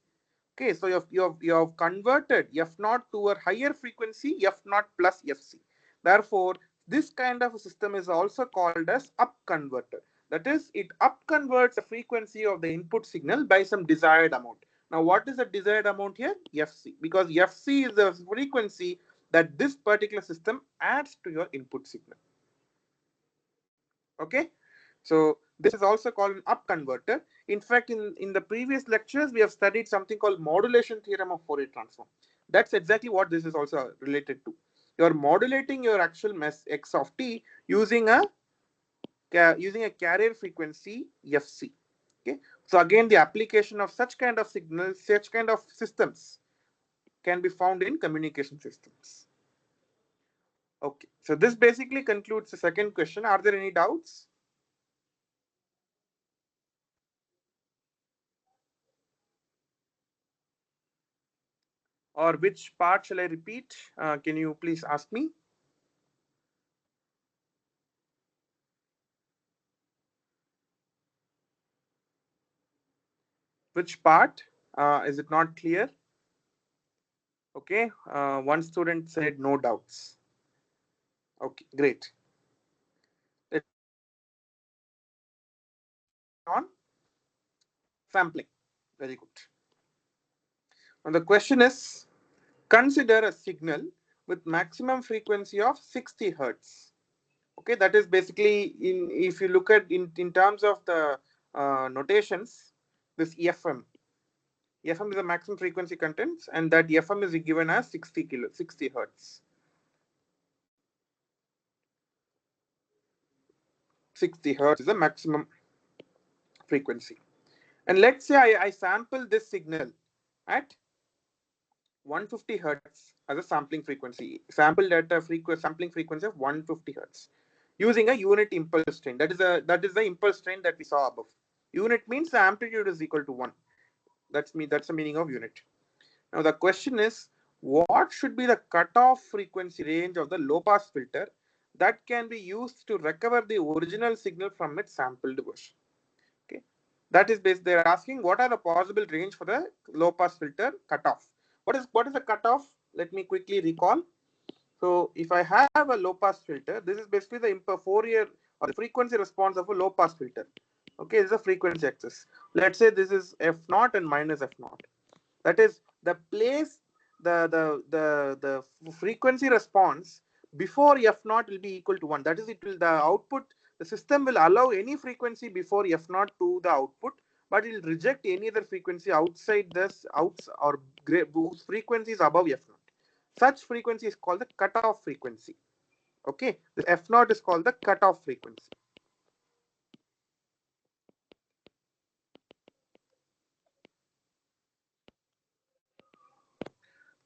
Okay, so you have converted f naught to a higher frequency f naught plus fc. Therefore, this kind of a system is also called as up converter. That is, it up converts the frequency of the input signal by some desired amount. Now, what is the desired amount here? Fc, because fc is the frequency that this particular system adds to your input signal. Okay, so this is also called an up converter. In fact, in the previous lectures we have studied something called modulation theorem of Fourier transform. That's exactly what this is also related to. You are modulating your actual mass x of t using a carrier frequency fc. Okay, so again, the application of such kind of signals, such kind of systems can be found in communication systems. Okay, so this basically concludes the second question. Are there any doubts? Or which part shall I repeat? Can you please ask me? Which part? Is it not clear? Okay. One student said no doubts. Okay, great. Let me continue on. Sampling. Very good. Now the question is, consider a signal with maximum frequency of 60 hertz. Okay, that is basically, if you look at in terms of the notations, this FM. FM is the maximum frequency contents, and that FM is given as 60 hertz. 60 hertz is the maximum frequency. And let's say I sample this signal at 150 hertz as a sampling frequency, sampled at a sampling frequency of 150 hertz using a unit impulse train. That is the impulse train that we saw above. Unit means the amplitude is equal to 1. That's the meaning of unit. Now the question is, what should be the cutoff frequency range of the low pass filter that can be used to recover the original signal from its sampled version? Okay, that is based. They're asking what are the possible range for the low pass filter cutoff. What is the cutoff? Let me quickly recall. So if I have a low pass filter, this is basically the Fourier or the frequency response of a low pass filter. Okay, this is a frequency axis. Let's say this is f naught and minus f naught. That is the place, the frequency response before f naught will be equal to 1. That is, it will, the output, the system will allow any frequency before f naught to the output, but it will reject any other frequency outside this or whose frequency is above f naught. Such frequency is called the cutoff frequency. Okay, the f naught is called the cutoff frequency.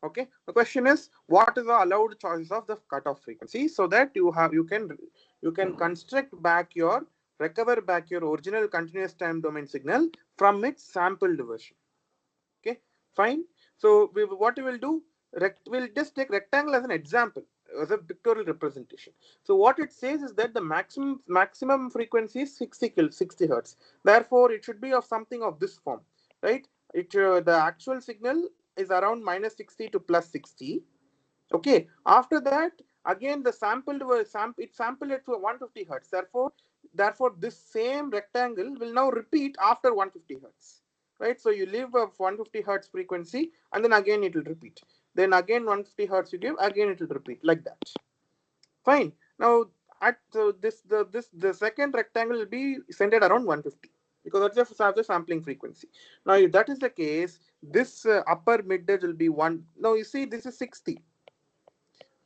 Okay, the question is, what is the allowed choice of the cutoff frequency, so that you can construct back your recover back your original continuous time domain signal from its sampled version. Okay, fine. So what we will do, we'll just take rectangle as an example, as a pictorial representation. So what it says is that the maximum frequency is 60 hertz. Therefore, it should be of something of this form, right? The actual signal is around minus 60 to plus 60. Okay. After that, again the it sampled it to 150 hertz. Therefore, this same rectangle will now repeat after 150 hertz. Right. So you leave a 150 hertz frequency, and then again it will repeat. Then again 150 hertz you give, again it will repeat like that. Fine. Now at the second rectangle will be centered around 150, because that's the sampling frequency. Now if that is the case, this upper mid edge will be 1. Now you see, this is 60.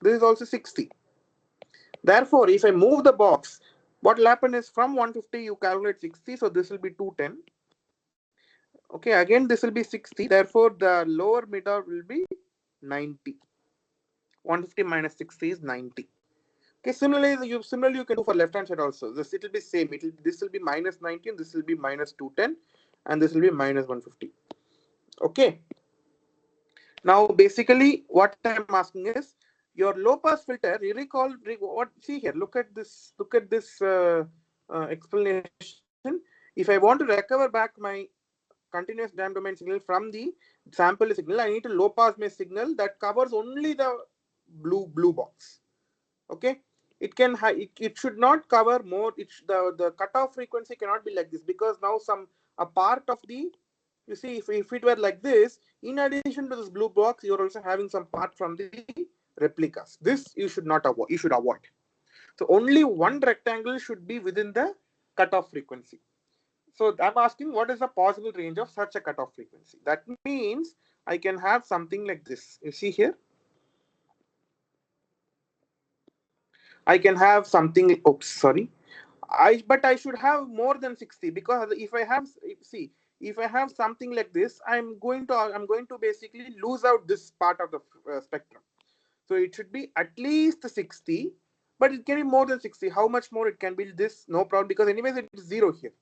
This is also 60. Therefore, if I move the box, what will happen is from 150 you calculate 60, so this will be 210. Okay, again this will be 60. Therefore, the lower middle will be 90. 150 minus 60 is 90. Okay, similarly you can do for left hand side also. This it will be same. This will be minus 19. This will be minus 210, and this will be minus 150. Okay. Now basically what I'm asking is your low pass filter. You recall what? See here. Look at this. Look at this explanation. If I want to recover back my continuous time domain signal from the sample signal, I need to low pass my signal that covers only the blue box. Okay, it should not cover more. The cutoff frequency cannot be like this, because now some a part of the, you see, if it were like this, in addition to this blue box, you're also having some part from the replicas. This you should not avoid. You should avoid. So only one rectangle should be within the cutoff frequency. So I'm asking, what is the possible range of such a cutoff frequency? That means I can have something like this. You see here, I can have something. Oops, sorry. But I should have more than 60, because if I have, see, if I have something like this, I'm going to basically lose out this part of the spectrum. So it should be at least 60, but it can be more than 60. How much more? It can be this, no problem, because anyways it is zero here.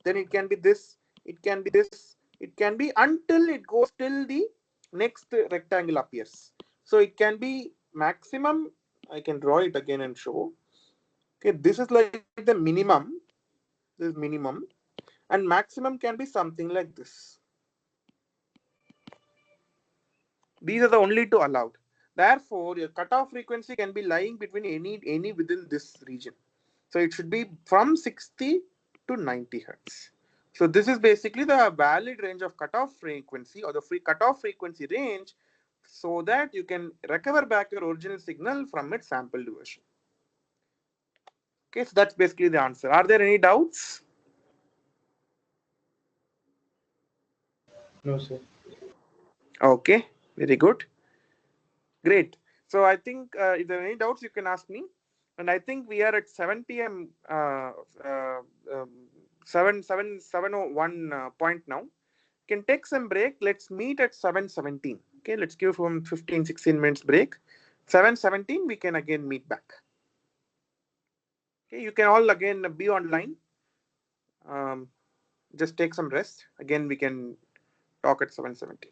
Then it can be this, it can be this, it can be until it goes till the next rectangle appears. So it can be maximum. I can draw it again and show. Okay, this is like the minimum. This is minimum, and maximum can be something like this. These are the only two allowed. Therefore, your cutoff frequency can be lying between any within this region. So it should be from 60 to 90 hertz. So this is basically the valid range of cutoff frequency, or the free cutoff frequency range, so that you can recover back your original signal from its sampled version. Okay, so that's basically the answer. Are there any doubts? No, sir. Okay, very good. Great. So I think if there are any doubts, you can ask me. And I think we are at 7 p.m. Um, 7:01 point now. Can take some break. Let's meet at 7:17. Okay, let's give from 15-16 minutes break. 7:17, we can again meet back. Okay, you can all again be online. Um, just take some rest. Again, we can talk at 7:17.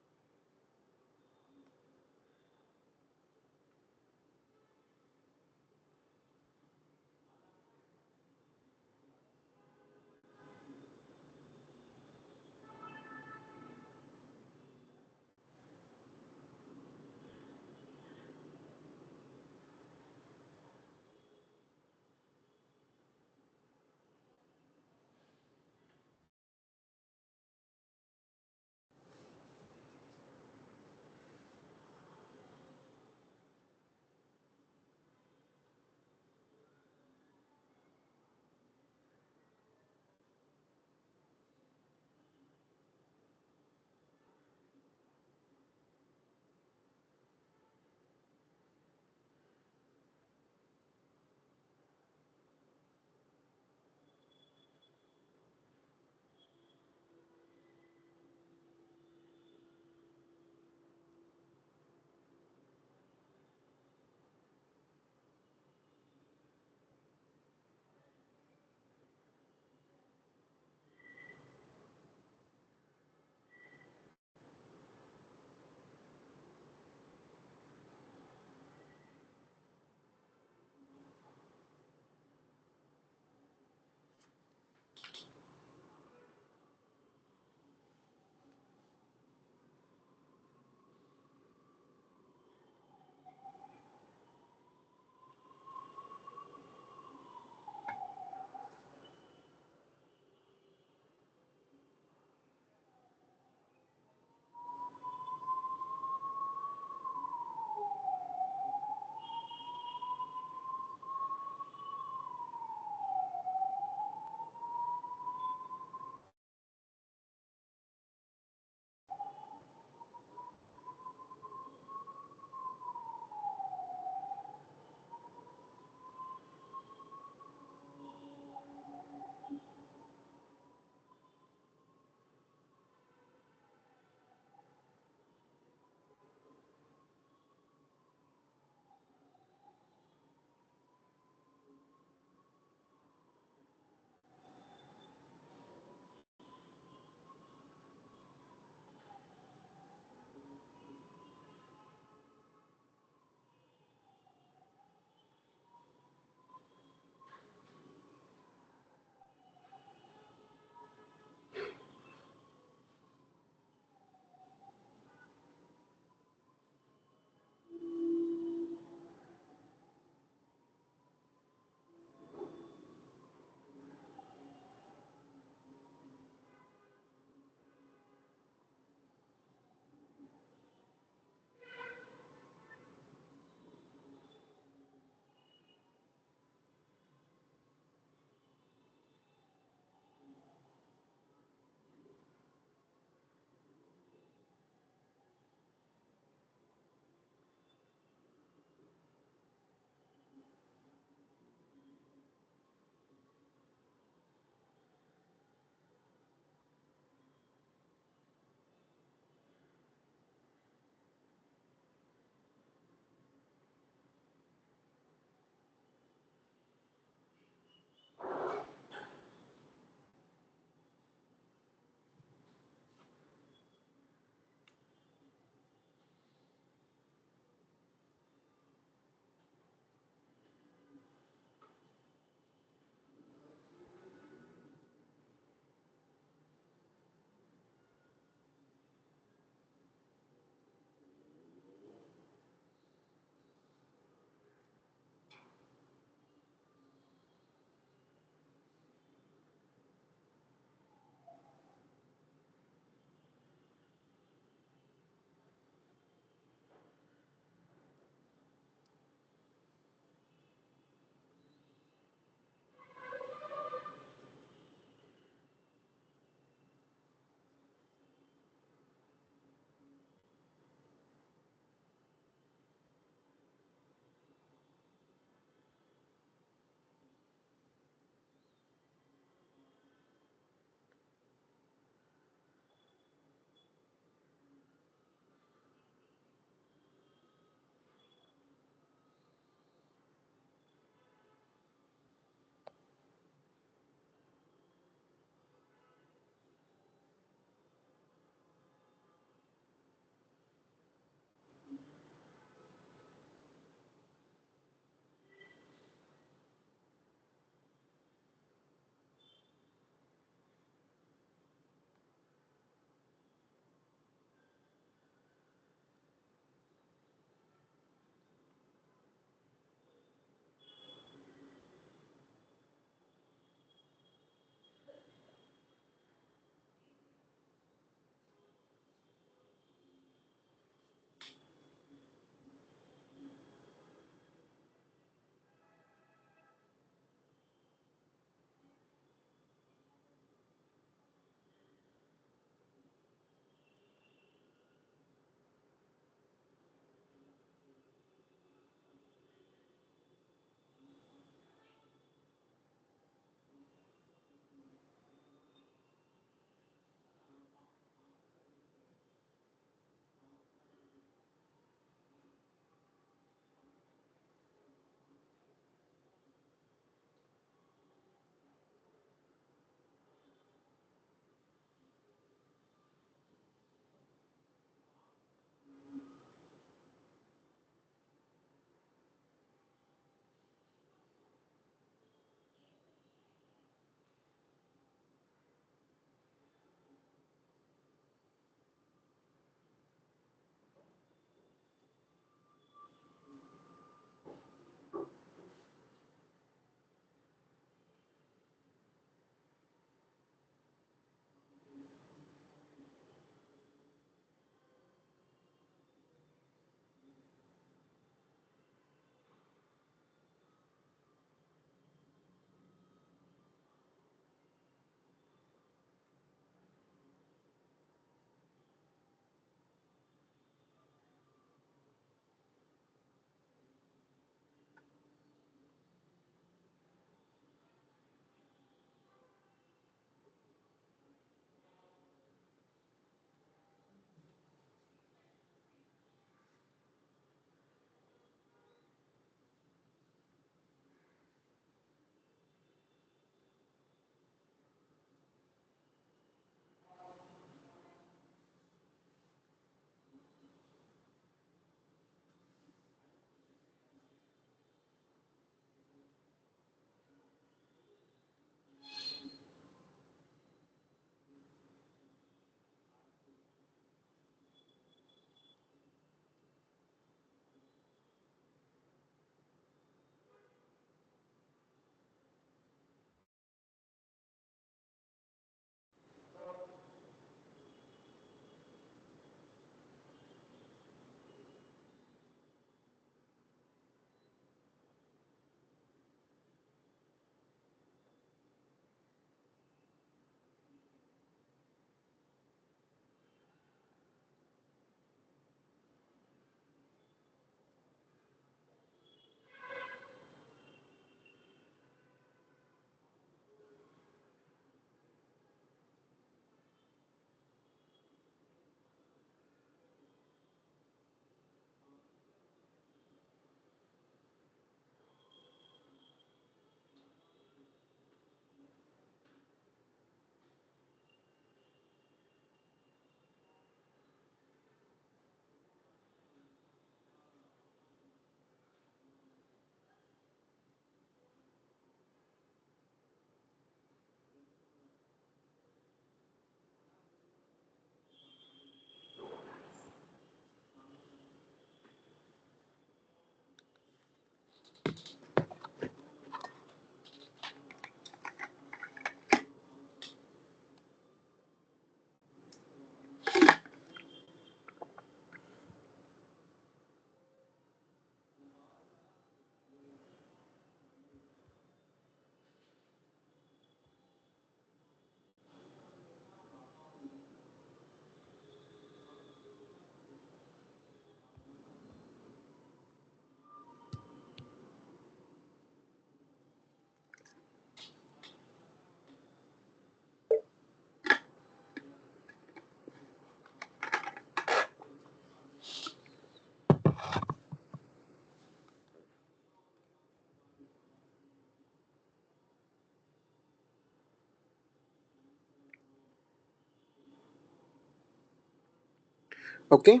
Okay,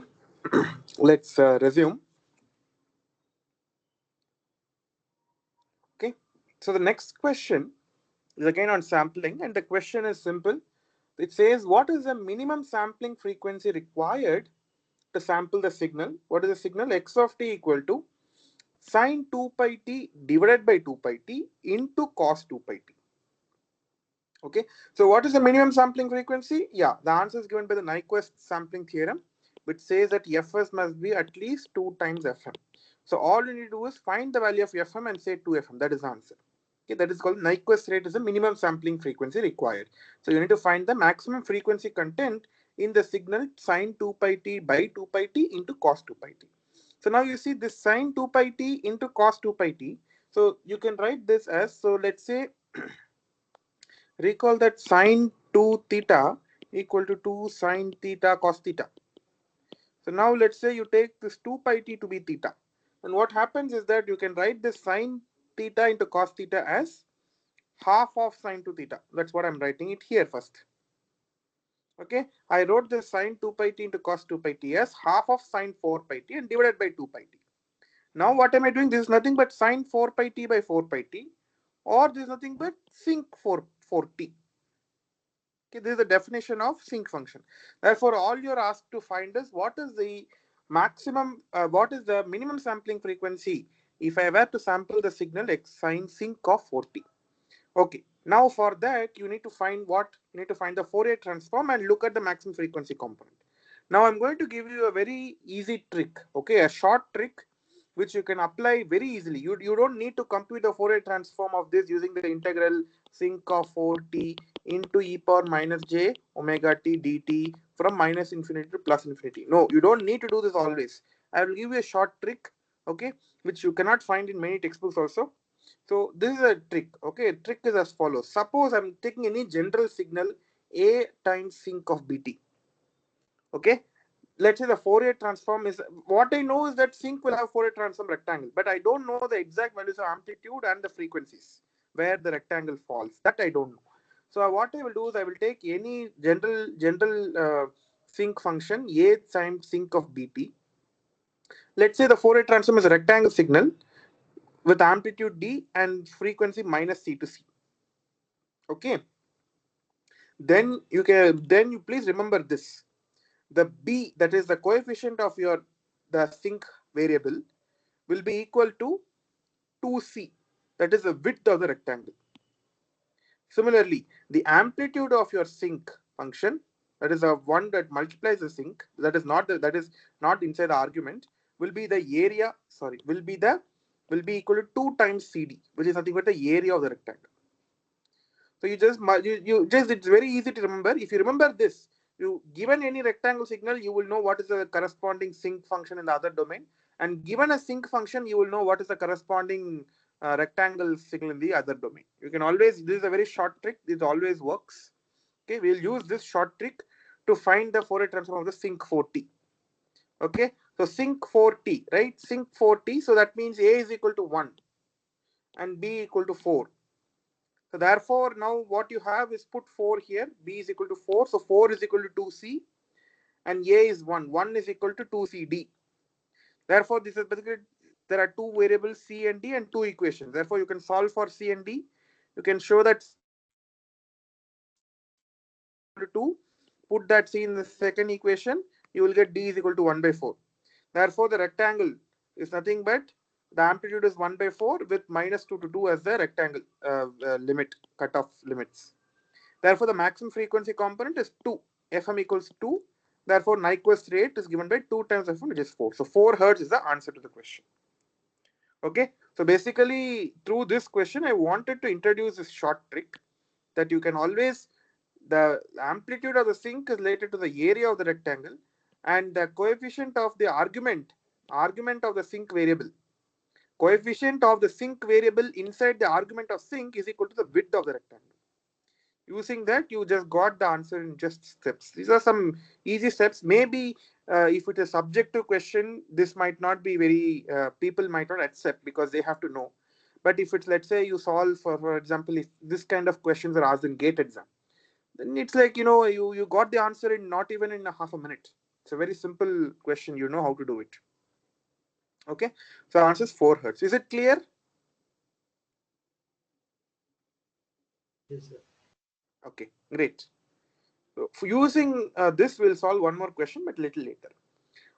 let's resume. Okay, so the next question is again on sampling, and the question is simple. It says, what is the minimum sampling frequency required to sample the signal? What is the signal? X of t equal to sine 2 pi t divided by 2 pi t into cos 2 pi t. Okay, so what is the minimum sampling frequency? Yeah, the answer is given by the Nyquist sampling theorem, which says that Fs must be at least 2 times Fm. So all you need to do is find the value of Fm and say 2Fm. That is the answer. Okay, that is called Nyquist rate is the minimum sampling frequency required. So you need to find the maximum frequency content in the signal sine 2 pi t by 2 pi t into cos 2 pi t. So now you see this sine 2 pi t into cos 2 pi t. So you can write this as, so let's say, recall that sine 2 theta equal to 2 sine theta cos theta. So now let's say you take this 2 pi t to be theta. And what happens is that you can write this sine theta into cos theta as half of sine 2 theta. That's what I'm writing it here first. Okay, I wrote this sine 2 pi t into cos 2 pi t as half of sine 4 pi t and divided by 2 pi t. Now what am I doing? This is nothing but sine 4 pi t by 4 pi t, or this is nothing but sinc 4t. Okay, this is the definition of sinc function. Therefore, all you're asked to find is what is the maximum, what is the minimum sampling frequency if I were to sample the signal x sine sinc of 4t. Okay, now for that you need to find what? You need to find the Fourier transform and look at the maximum frequency component. Now I'm going to give you a very easy trick, okay, a short trick which you can apply very easily. You don't need to compute the Fourier transform of this using the integral sinc of 4t into e power minus j omega t dt from minus infinity to plus infinity. No, you don't need to do this always. I will give you a short trick, okay, which you cannot find in many textbooks also. So this is a trick. Okay, trick is as follows. Suppose I'm taking any general signal a times sinc of bt. Okay, let's say the Fourier transform is, what I know is that sinc will have Fourier transform rectangle, but I don't know the exact values of amplitude and the frequencies where the rectangle falls. That I don't know. So what I will do is I will take any general sinc function a times sinc of bt. Let's say the Fourier transform is a rectangle signal with amplitude d and frequency minus c to c. Okay, then you please remember this. The b, that is the coefficient of your the sinc variable, will be equal to 2c, that is the width of the rectangle. Similarly, the amplitude of your sinc function, that is the one that multiplies the sinc, that is not inside the argument, will be the area, sorry, will be equal to 2 times cd, which is nothing but the area of the rectangle. So you just, it's very easy to remember. If you remember this, you given any rectangle signal, you will know what is the corresponding sinc function in the other domain, and given a sinc function, you will know what is the corresponding rectangle signal in the other domain. You can always, this is a very short trick. This always works. Okay, we'll use this short trick to find the Fourier transform of the sinc 4t. Okay, so sinc 4t, right? Sinc 4t. So that means a is equal to 1 and b equal to 4. So therefore, now what you have is put 4 here, b is equal to 4. So 4 is equal to 2c and a is 1. 1 is equal to 2cd. Therefore, this is basically, there are two variables c and d and two equations. Therefore, you can solve for c and d. You can show that c is equal to 2. Put that c in the second equation. You will get d is equal to 1 by 4. Therefore, the rectangle is nothing but the amplitude is 1 by 4 with minus 2 to 2 as the rectangle limit, cutoff limits. Therefore, the maximum frequency component is 2. Fm equals 2. Therefore, Nyquist rate is given by 2 times Fm, which is 4. So 4 hertz is the answer to the question. Okay. So basically, through this question, I wanted to introduce this short trick that you can always, the amplitude of the sinc is related to the area of the rectangle, and the coefficient of the argument of the sinc variable. Coefficient of the sinc variable inside the argument of sinc is equal to the width of the rectangle. Using that, you just got the answer in just steps. These are some easy steps. Maybe if it is subjective question, this might not be very, people might not accept because they have to know. But if it's, let's say you solve for example, if this kind of questions are asked in gate exam, then it's like, you got the answer in not even in a half a minute. It's a very simple question. You know how to do it. Okay. So answer is 4 hertz. Is it clear? Yes, sir. Okay, great. So for using this, we'll solve one more question, but little later.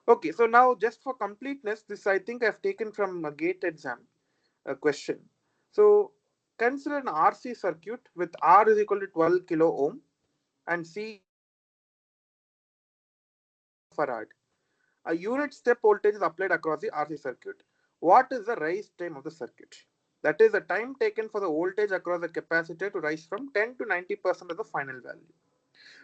Okay, so now just for completeness, this I think I've taken from a gate exam question. So consider an RC circuit with R is equal to 12 kilo ohm and C is equal to 50 nanofarad. A unit step voltage is applied across the RC circuit. What is the rise time of the circuit? That is the time taken for the voltage across the capacitor to rise from 10 to 90% of the final value.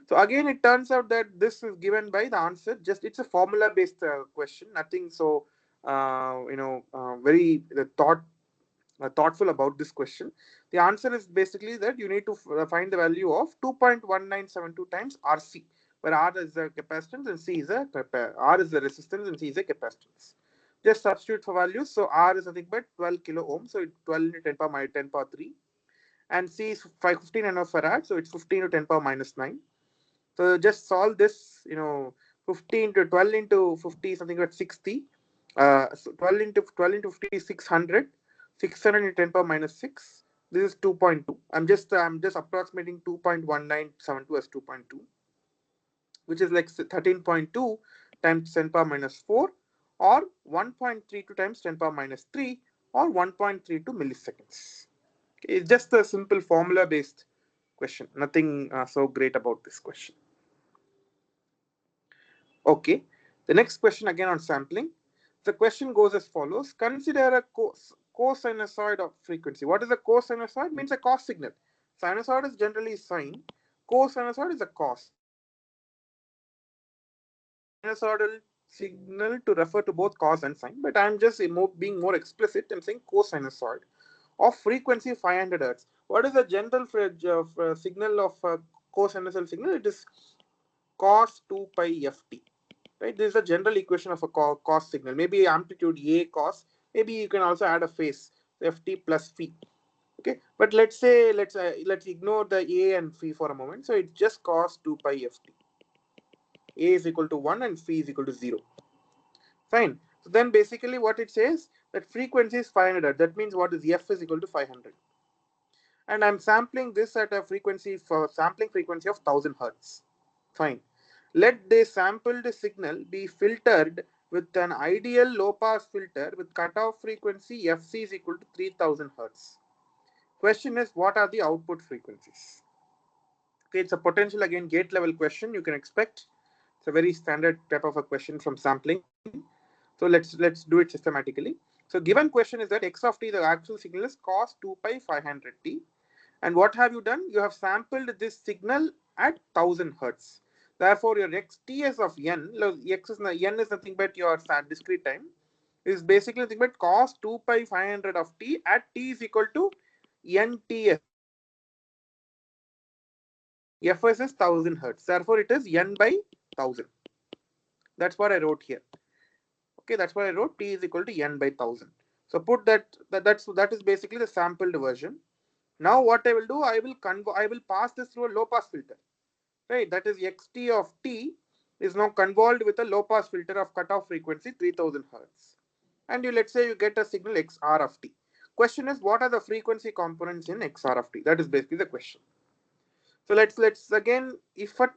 So again, it turns out that this is given by the answer. Just it's a formula based question. Nothing so very thoughtful about this question. The answer is basically that you need to find the value of 2.1972 times RC, where R is the capacitance and C is R is the resistance and C is the capacitance. Just substitute for values. So R is nothing but 12 kilo ohm. So 12 into 10 power minus 10 power 3. And C is 15 nanofarad. So it's 15 to 10 power minus 9. So just solve this, 15 to 12 into 50, something like 60. So 12 into 50 is 600. 600 into 10 power minus 6. This is 2.2. I'm just approximating 2.1972 as 2.2, which is like 13.2 times 10 power minus 4, or 1.32 times 10 power minus 3, or 1.32 milliseconds. Okay, it's just a simple formula based question. Nothing so great about this question. Okay. The next question again on sampling. The question goes as follows. Consider a cosinusoid of frequency. What is a cosinusoid? Means a cos signal. Sinusoid is generally sine. Cosinusoid is a cos. We use sinusoidal signal to refer to both cos and sine, but I'm just being more explicit. I'm saying cosinusoid of frequency 500 hertz. What is the general signal of cosinusoidal signal? It is cos 2 pi ft. Right, this is a general equation of a cos signal. Maybe amplitude a cos. Maybe you can also add a phase ft plus phi. Okay, but let's say let's ignore the a and phi for a moment. So it's just cos 2 pi ft. A is equal to 1 and phi is equal to 0. Fine. So then basically what it says that frequency is 500. That means what is f is equal to 500. And I'm sampling this at a frequency for sampling frequency of 1000 hertz. Fine. Let the sampled signal be filtered with an ideal low pass filter with cutoff frequency fc is equal to 3000 hertz. Question is, what are the output frequencies? Okay, it's a potential again gate level question you can expect. It's a very standard type of a question from sampling. So let's do it systematically. So given question is that x of t, the actual signal is cos 2 pi 500t. And what have you done? You have sampled this signal at 1000 hertz. Therefore, your xts of n, n is nothing but your discrete time, is basically nothing but cos 2 pi 500 of t at t is equal to nts. Fs is 1000 hertz. Therefore, it is n by 1000. That's what I wrote here. Okay, that's why I wrote t is equal to n by 1000. So put that is basically the sampled version. Now what I will do, I will pass this through a low pass filter. Right, that is xt of t is now convolved with a low pass filter of cutoff frequency 3000 hertz. And let's say you get a signal xr of t. Question is, what are the frequency components in xr of t? That is basically the question. So let's again,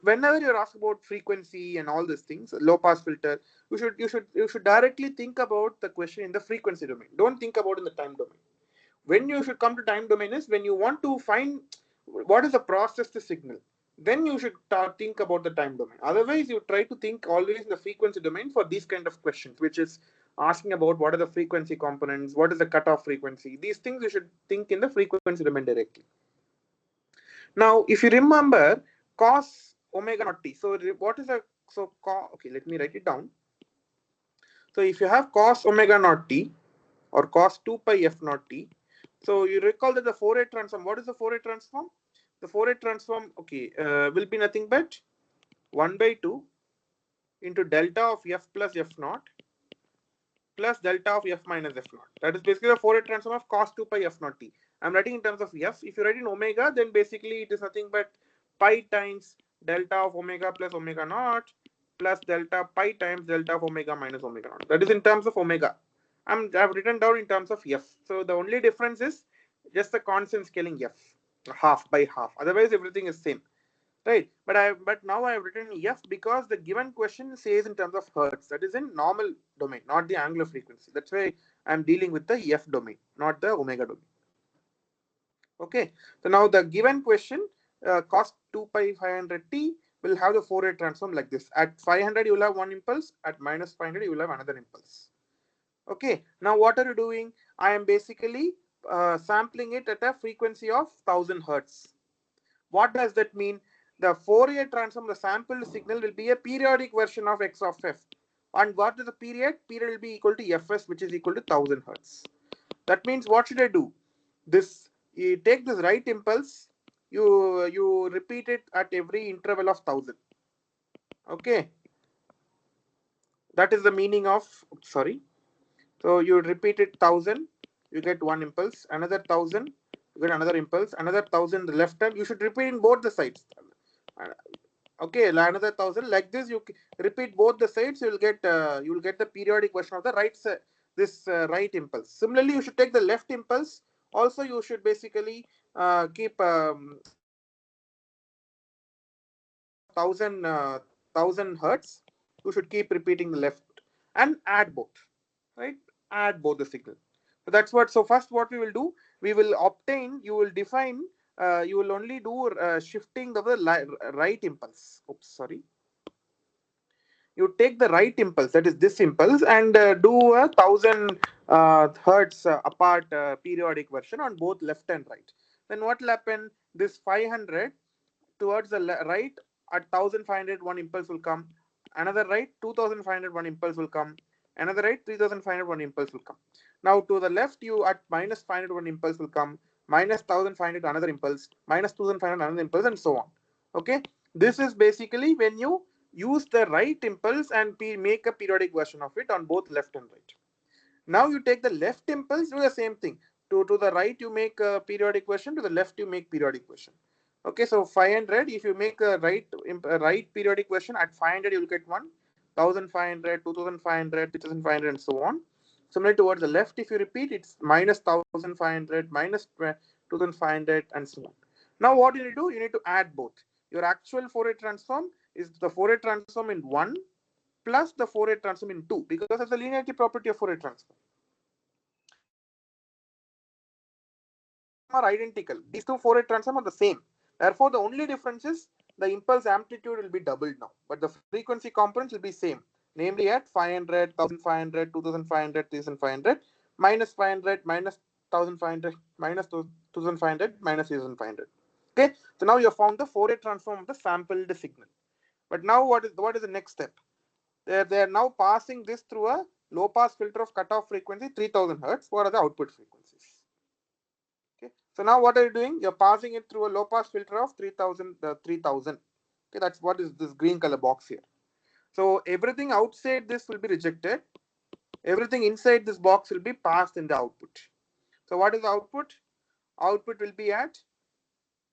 whenever you're asked about frequency and all these things, low pass filter, you should directly think about the question in the frequency domain. Don't think about it in the time domain. When you should come to time domain is when you want to find what is the process the signal. Then you should think about the time domain. Otherwise, you try to think always in the frequency domain for these kind of questions, which is asking about what are the frequency components, what is the cutoff frequency. These things you should think in the frequency domain directly. Now, if you remember cos omega naught t. So what is okay, let me write it down. So if you have cos omega naught t or cos 2 pi f naught t, so you recall that the Fourier transform, what is the Fourier transform? The Fourier transform, okay, will be nothing but 1 by 2 into delta of f plus f naught plus delta of f minus f naught. That is basically the Fourier transform of cos 2 pi f naught t. I'm writing in terms of f. If you write in omega, then basically it is nothing but pi times delta of omega plus omega naught plus delta pi times delta of omega minus omega naught. That is in terms of omega. I've written down in terms of f. So the only difference is just the constant scaling f, half by half. Otherwise, everything is same, right? But now I have written f because the given question says in terms of hertz. That is in normal domain, not the angular frequency. That's why I'm dealing with the f domain, not the omega domain. Okay, so now the given question cos 2 pi 500t will have the Fourier transform like this. At 500 you will have one impulse, at minus 500 you will have another impulse. Okay, now what are you doing? I am basically sampling it at a frequency of 1000 hertz. What does that mean? The Fourier transform, the sampled signal will be a periodic version of x of f. And what is the period? Period will be equal to fs, which is equal to 1000 hertz. That means what should I do? This, you take this right impulse, you repeat it at every interval of 1000. Okay, that is the meaning of, sorry. So you repeat it 1000, you get one impulse, another 1000, you get another impulse, another 1000 the left hand. You should repeat in both the sides. Okay, another 1000 like this. You repeat both the sides. You will get the periodic version of the right side. This right impulse. Similarly, you should take the left impulse. Also, you should basically keep of 1000 hertz. You should keep repeating the left and add both, right? Add both the signal. So that's what. So first, what we will do, we will obtain. You will define. You will only do shifting of the right impulse. Oops, sorry. You take the right impulse, that is this impulse, and do 1000 hertz apart periodic version on both left and right. Then what will happen? This 500 towards the right at 1500 one impulse will come, another right 2500 one impulse will come, another right 3500 one impulse will come. Now to the left, you at minus 500 one impulse will come, minus 1500 another impulse, minus 2500 another impulse, and so on. Okay, this is basically when you use the right impulse and make a periodic version of it on both left and right. Now you take the left impulse, do the same thing. To the right, you make a periodic version. To the left, you make periodic version. Okay, so 500, if you make a right periodic version at 500, you will get one, 1500, 2500, 3500, and so on. Similarly, towards the left, if you repeat, it's minus 1500, minus 2500, and so on. Now, what you need to do? You need to add both. Your actual Fourier transform is the Fourier transform in 1 plus the Fourier transform in 2, because that's the linearity property of Fourier transform. Are identical. These two Fourier transform are the same. Therefore, the only difference is the impulse amplitude will be doubled now, but the frequency components will be same. Namely, at 500, 1500, 2500, 3500, minus 500, minus 1500, minus 2500, minus 3500. Okay, so now you have found the Fourier transform of the sampled signal. But now what is the next step? They are now passing this through a low pass filter of cutoff frequency 3000 hertz. What are the output frequencies? Okay, so now what are you doing? You're passing it through a low pass filter of 3000. Okay, that's what is this green color box here. So everything outside this will be rejected. Everything inside this box will be passed in the output. So what is the output? Output will be at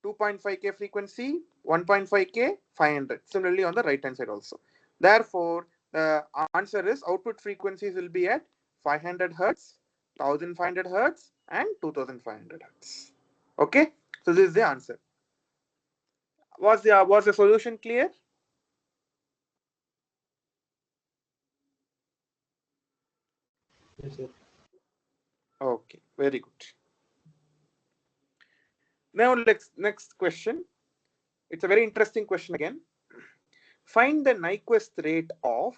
2.5K frequency, 1.5K, 500. Similarly on the right hand side also. Therefore, the answer is output frequencies will be at 500 hertz, 1500 hertz, and 2500 hertz. Okay, so this is the answer. Was the solution clear? Yes, sir. Okay, very good. Now next question. It's a very interesting question again. Find the Nyquist rate of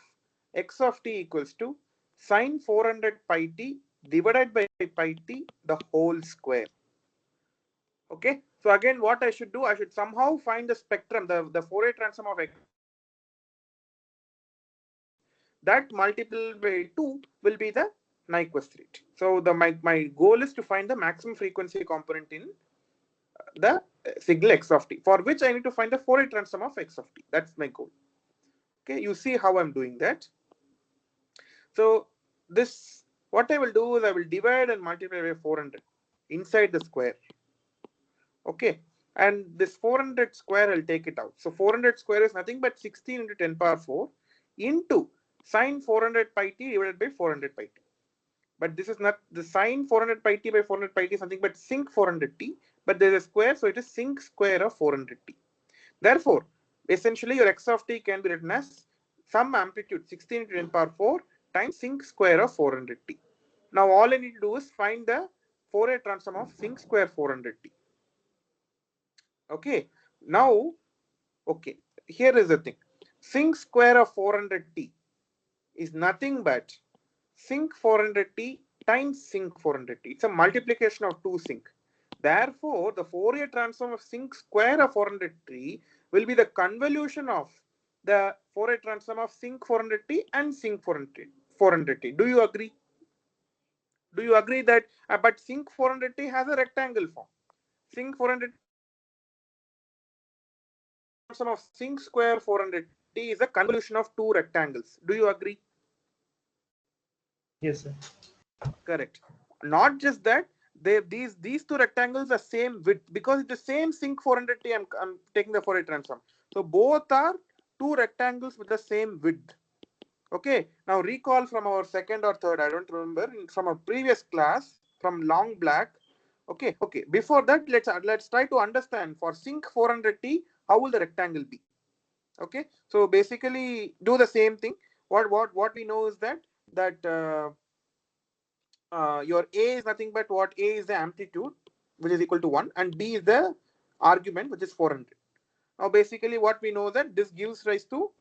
x of t equals to sine 400 pi t divided by pi t the whole square. Okay, so again, what I should do, I should somehow find the spectrum, the Fourier transform of x that multiplied by 2 will be the Nyquist rate. So my goal is to find the maximum frequency component in the signal x of t, for which I need to find the Fourier transform of x of t. That's my goal. Okay, you see how I'm doing that. So this, what I will do is I will divide and multiply by 400 inside the square. Okay, and this 400 square I'll take it out. So 400 square is nothing but 16 into 10 power 4. into sine 400 pi t divided by 400 pi t. But this is not the sine 400 pi t by 400 pi t, something but sinc 400t, but there is a square, so it is sinc square of 400t. Therefore, essentially your x of t can be written as some amplitude 16 into 10 power 4 times sinc square of 400t. Now all I need to do is find the Fourier transform of sinc square 400t. Okay. Now, okay, here is the thing. Sinc square of 400t is nothing but sinc 400t times sinc 400t. It's a multiplication of two sinc. Therefore, the Fourier transform of sinc square of 400t will be the convolution of the Fourier transform of sinc 400t and sinc 400t. Do you agree? Do you agree that but sinc 400t has a rectangle form? Sinc 400t is a rectangle form. Therefore, Fourier transform of sinc square 400t is a convolution of two rectangles. Do you agree? Yes, sir. Correct. Not just that, these two rectangles are same width because it's the same sinc 400t. I'm taking the Fourier transform. So both are two rectangles with the same width. Okay. Now recall from our second or third, I don't remember, from a previous class from long black. Okay. Okay. Before that, let's try to understand for sinc 400t how will the rectangle be. Okay. So basically do the same thing. What we know is that your A is nothing but what A is the amplitude, which is equal to 1, and B is the argument, which is 400. Now, basically, what we know that this gives rise to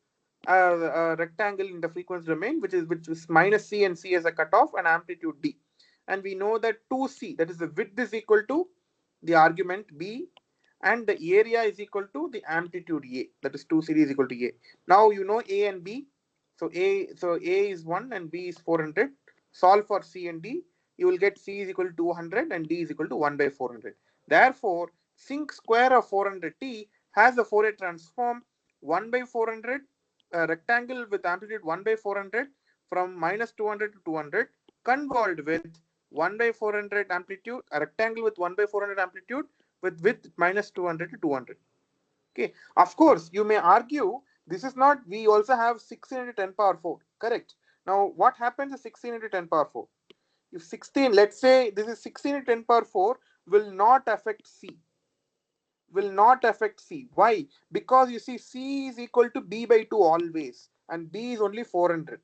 a rectangle in the frequency domain, which is minus C and C as a cutoff and amplitude D. And we know that 2C, that is the width, is equal to the argument B, and the area is equal to the amplitude A. That is 2CD is equal to A. Now you know A and B. So A is 1 and B is 400. Solve for C and D. You will get C is equal to 200 and D is equal to 1 by 400. Therefore, sinc square of 400t has a Fourier transform 1 by 400, a rectangle with amplitude 1 by 400 from minus 200 to 200, convolved with 1 by 400 amplitude, a rectangle with 1 by 400 amplitude with width minus 200 to 200. Okay. Of course, you may argue this is not, we also have 16 into 10 power 4. Correct. Now, what happens to 16 into 10 power 4? If 16, let's say this is 16 into 10 power 4, will not affect C. Will not affect C. Why? Because you see, C is equal to B by 2 always, and B is only 400.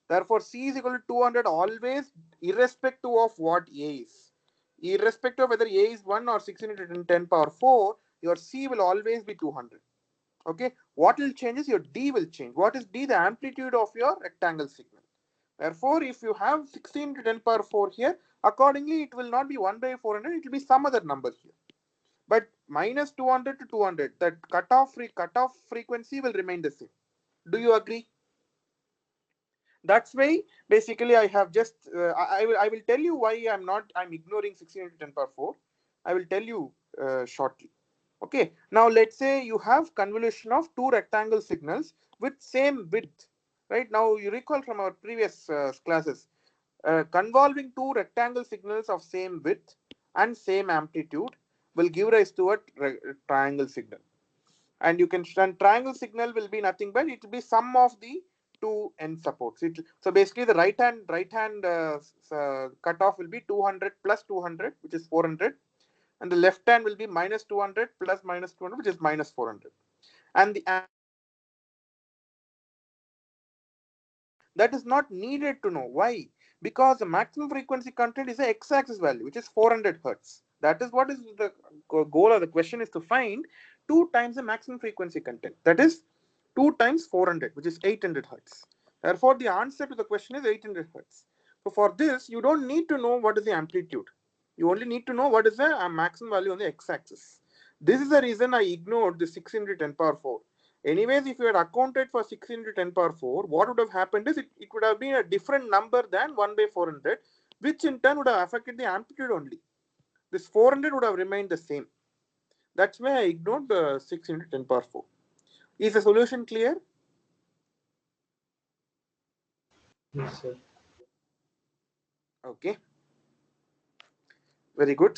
Therefore, C is equal to 200 always, irrespective of what A is. Irrespective of whether A is 1 or 16 into 10 power 4, your C will always be 200. Okay. What will change is your D will change. What is D? The amplitude of your rectangle signal. Therefore, if you have 16 to 10 power 4 here, accordingly, it will not be 1 by 400, it will be some other number here. But minus 200 to 200, that cutoff frequency will remain the same. Do you agree? That's why basically I have just I will tell you why I'm ignoring 16 to 10 power 4. I will tell you shortly. Okay. Now let's say you have convolution of two rectangle signals with same width. Right now you recall from our previous classes, convolving two rectangle signals of same width and same amplitude will give rise to a triangle signal. And you can, and triangle signal will be nothing but it will be sum of the two end supports. So basically the right hand cutoff will be 200 plus 200, which is 400, and the left hand will be minus 200 plus minus 200, which is minus 400. And the amplitude of the triangle signal, that is not needed to know. Why? Because the maximum frequency content is the x-axis value, which is 400 hertz. That is what is the goal of the question, is to find 2 times the maximum frequency content. That is 2 times 400, which is 800 hertz. Therefore, the answer to the question is 800 hertz. So for this, you don't need to know what is the amplitude. You only need to know what is the maximum value on the x-axis. This is the reason I ignored the 6 into 10 power 4. Anyways, if you had accounted for 6 into 10 power 4, what would have happened is it would have been a different number than 1 by 400, which in turn would have affected the amplitude only. This 400 would have remained the same. That's why I ignored the 6 into 10 power 4. Is the solution clear? Yes, sir. Okay, very good.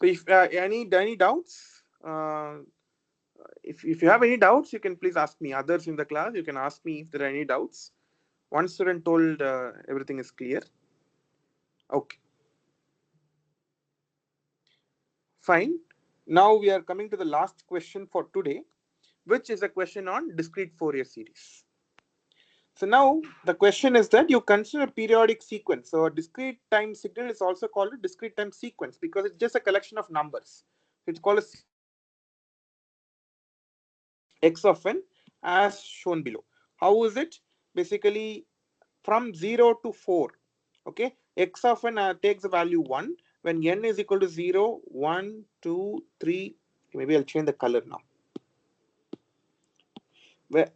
So if any doubts, If you have any doubts, you can please ask me. Others in the class, you can ask me if there are any doubts. One student told everything is clear. Okay, fine. Now we are coming to the last question for today, which is a question on discrete Fourier series. So now the question is that you consider a periodic sequence. So a discrete time signal is also called a discrete time sequence because it's just a collection of numbers. It's called a x of n as shown below. How is it? Basically from 0 to 4. Okay, x of n takes the value 1 when n is equal to 0, 1, 2, 3. Maybe I'll change the color now. Where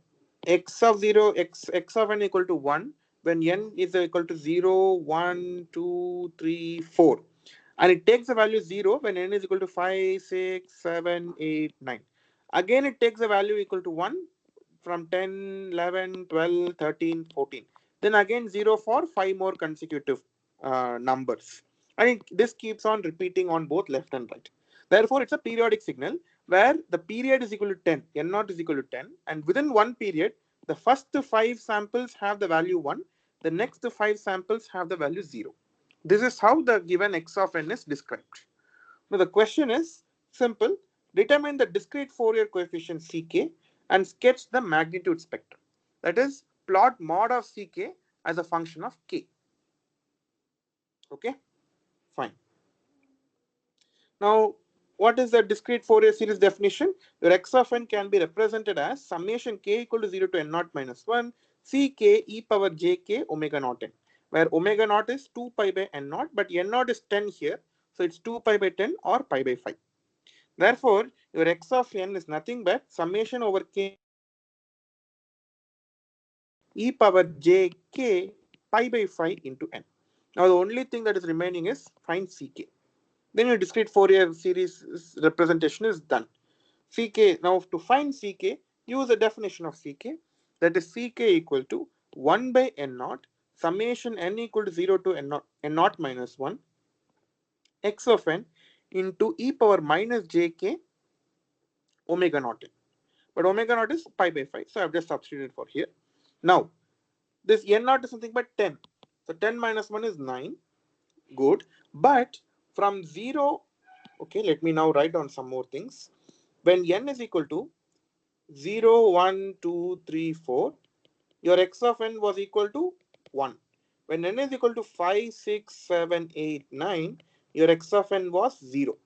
x of 0, x of n equal to 1 when n is equal to 0, 1, 2, 3, 4. And it takes the value 0 when n is equal to 5, 6, 7, 8, 9. Again, it takes the value equal to 1 from 10, 11, 12, 13, 14. Then again 0 for 5 more consecutive numbers. And this keeps on repeating on both left and right. Therefore, it's a periodic signal where the period is equal to 10, n naught is equal to 10. And within one period, the first 5 samples have the value 1, the next 5 samples have the value 0. This is how the given x of n is described. Now the question is simple. Determine the discrete Fourier coefficient Ck and sketch the magnitude spectrum. That is, plot mod of Ck as a function of k. Okay, fine. Now, what is the discrete Fourier series definition? Your x of n can be represented as summation k equal to 0 to n naught minus 1 Ck e power jk omega naught n, where omega naught is 2 pi by n naught, but n naught is 10 here, so it's 2 pi by 10 or pi by 5. Therefore, your x of n is nothing but summation over k e power jk pi by 5 into n. Now, the only thing that is remaining is find Ck. Then your discrete Fourier series representation is done. Ck, now to find Ck, use the definition of Ck, that is Ck equal to 1 by n naught summation n equal to 0 to n naught minus 1 x of n into e power minus jk omega naught n. But omega naught is pi by 5, so I've just substituted for here. Now, this n naught is something but 10. So 10 minus 1 is 9. Good. But from 0, okay, let me now write down some more things. When n is equal to 0, 1, 2, 3, 4, your x of n was equal to 1. When n is equal to 5, 6, 7, 8, 9, your x of n was 0.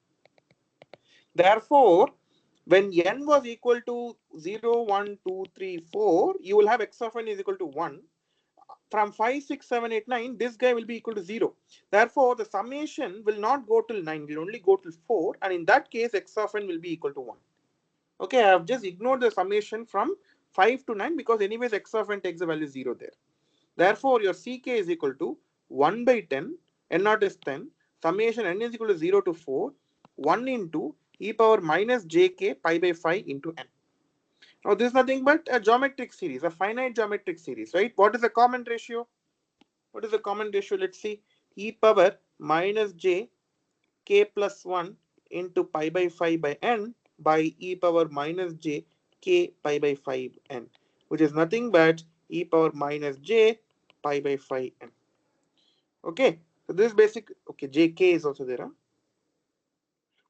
Therefore, when n was equal to 0, 1, 2, 3, 4, you will have x of n is equal to 1. From 5, 6, 7, 8, 9, this guy will be equal to 0. Therefore, the summation will not go till 9, will only go till 4. And in that case, x of n will be equal to 1. Okay, I have just ignored the summation from 5 to 9 because anyways x of n takes the value 0 there. Therefore, your Ck is equal to 1 by 10, n naught is 10, summation n is equal to 0 to 4, 1 into e power minus jk pi by 5 into n. Now, this is nothing but a geometric series, a finite geometric series, right? What is the common ratio? What is the common ratio? Let's see. E power minus j k plus 1 into pi by 5 by n by e power minus j k pi by 5 n, which is nothing but e power minus j pi by 5 n. Okay, so this is basic. Okay, jk is also there. Huh?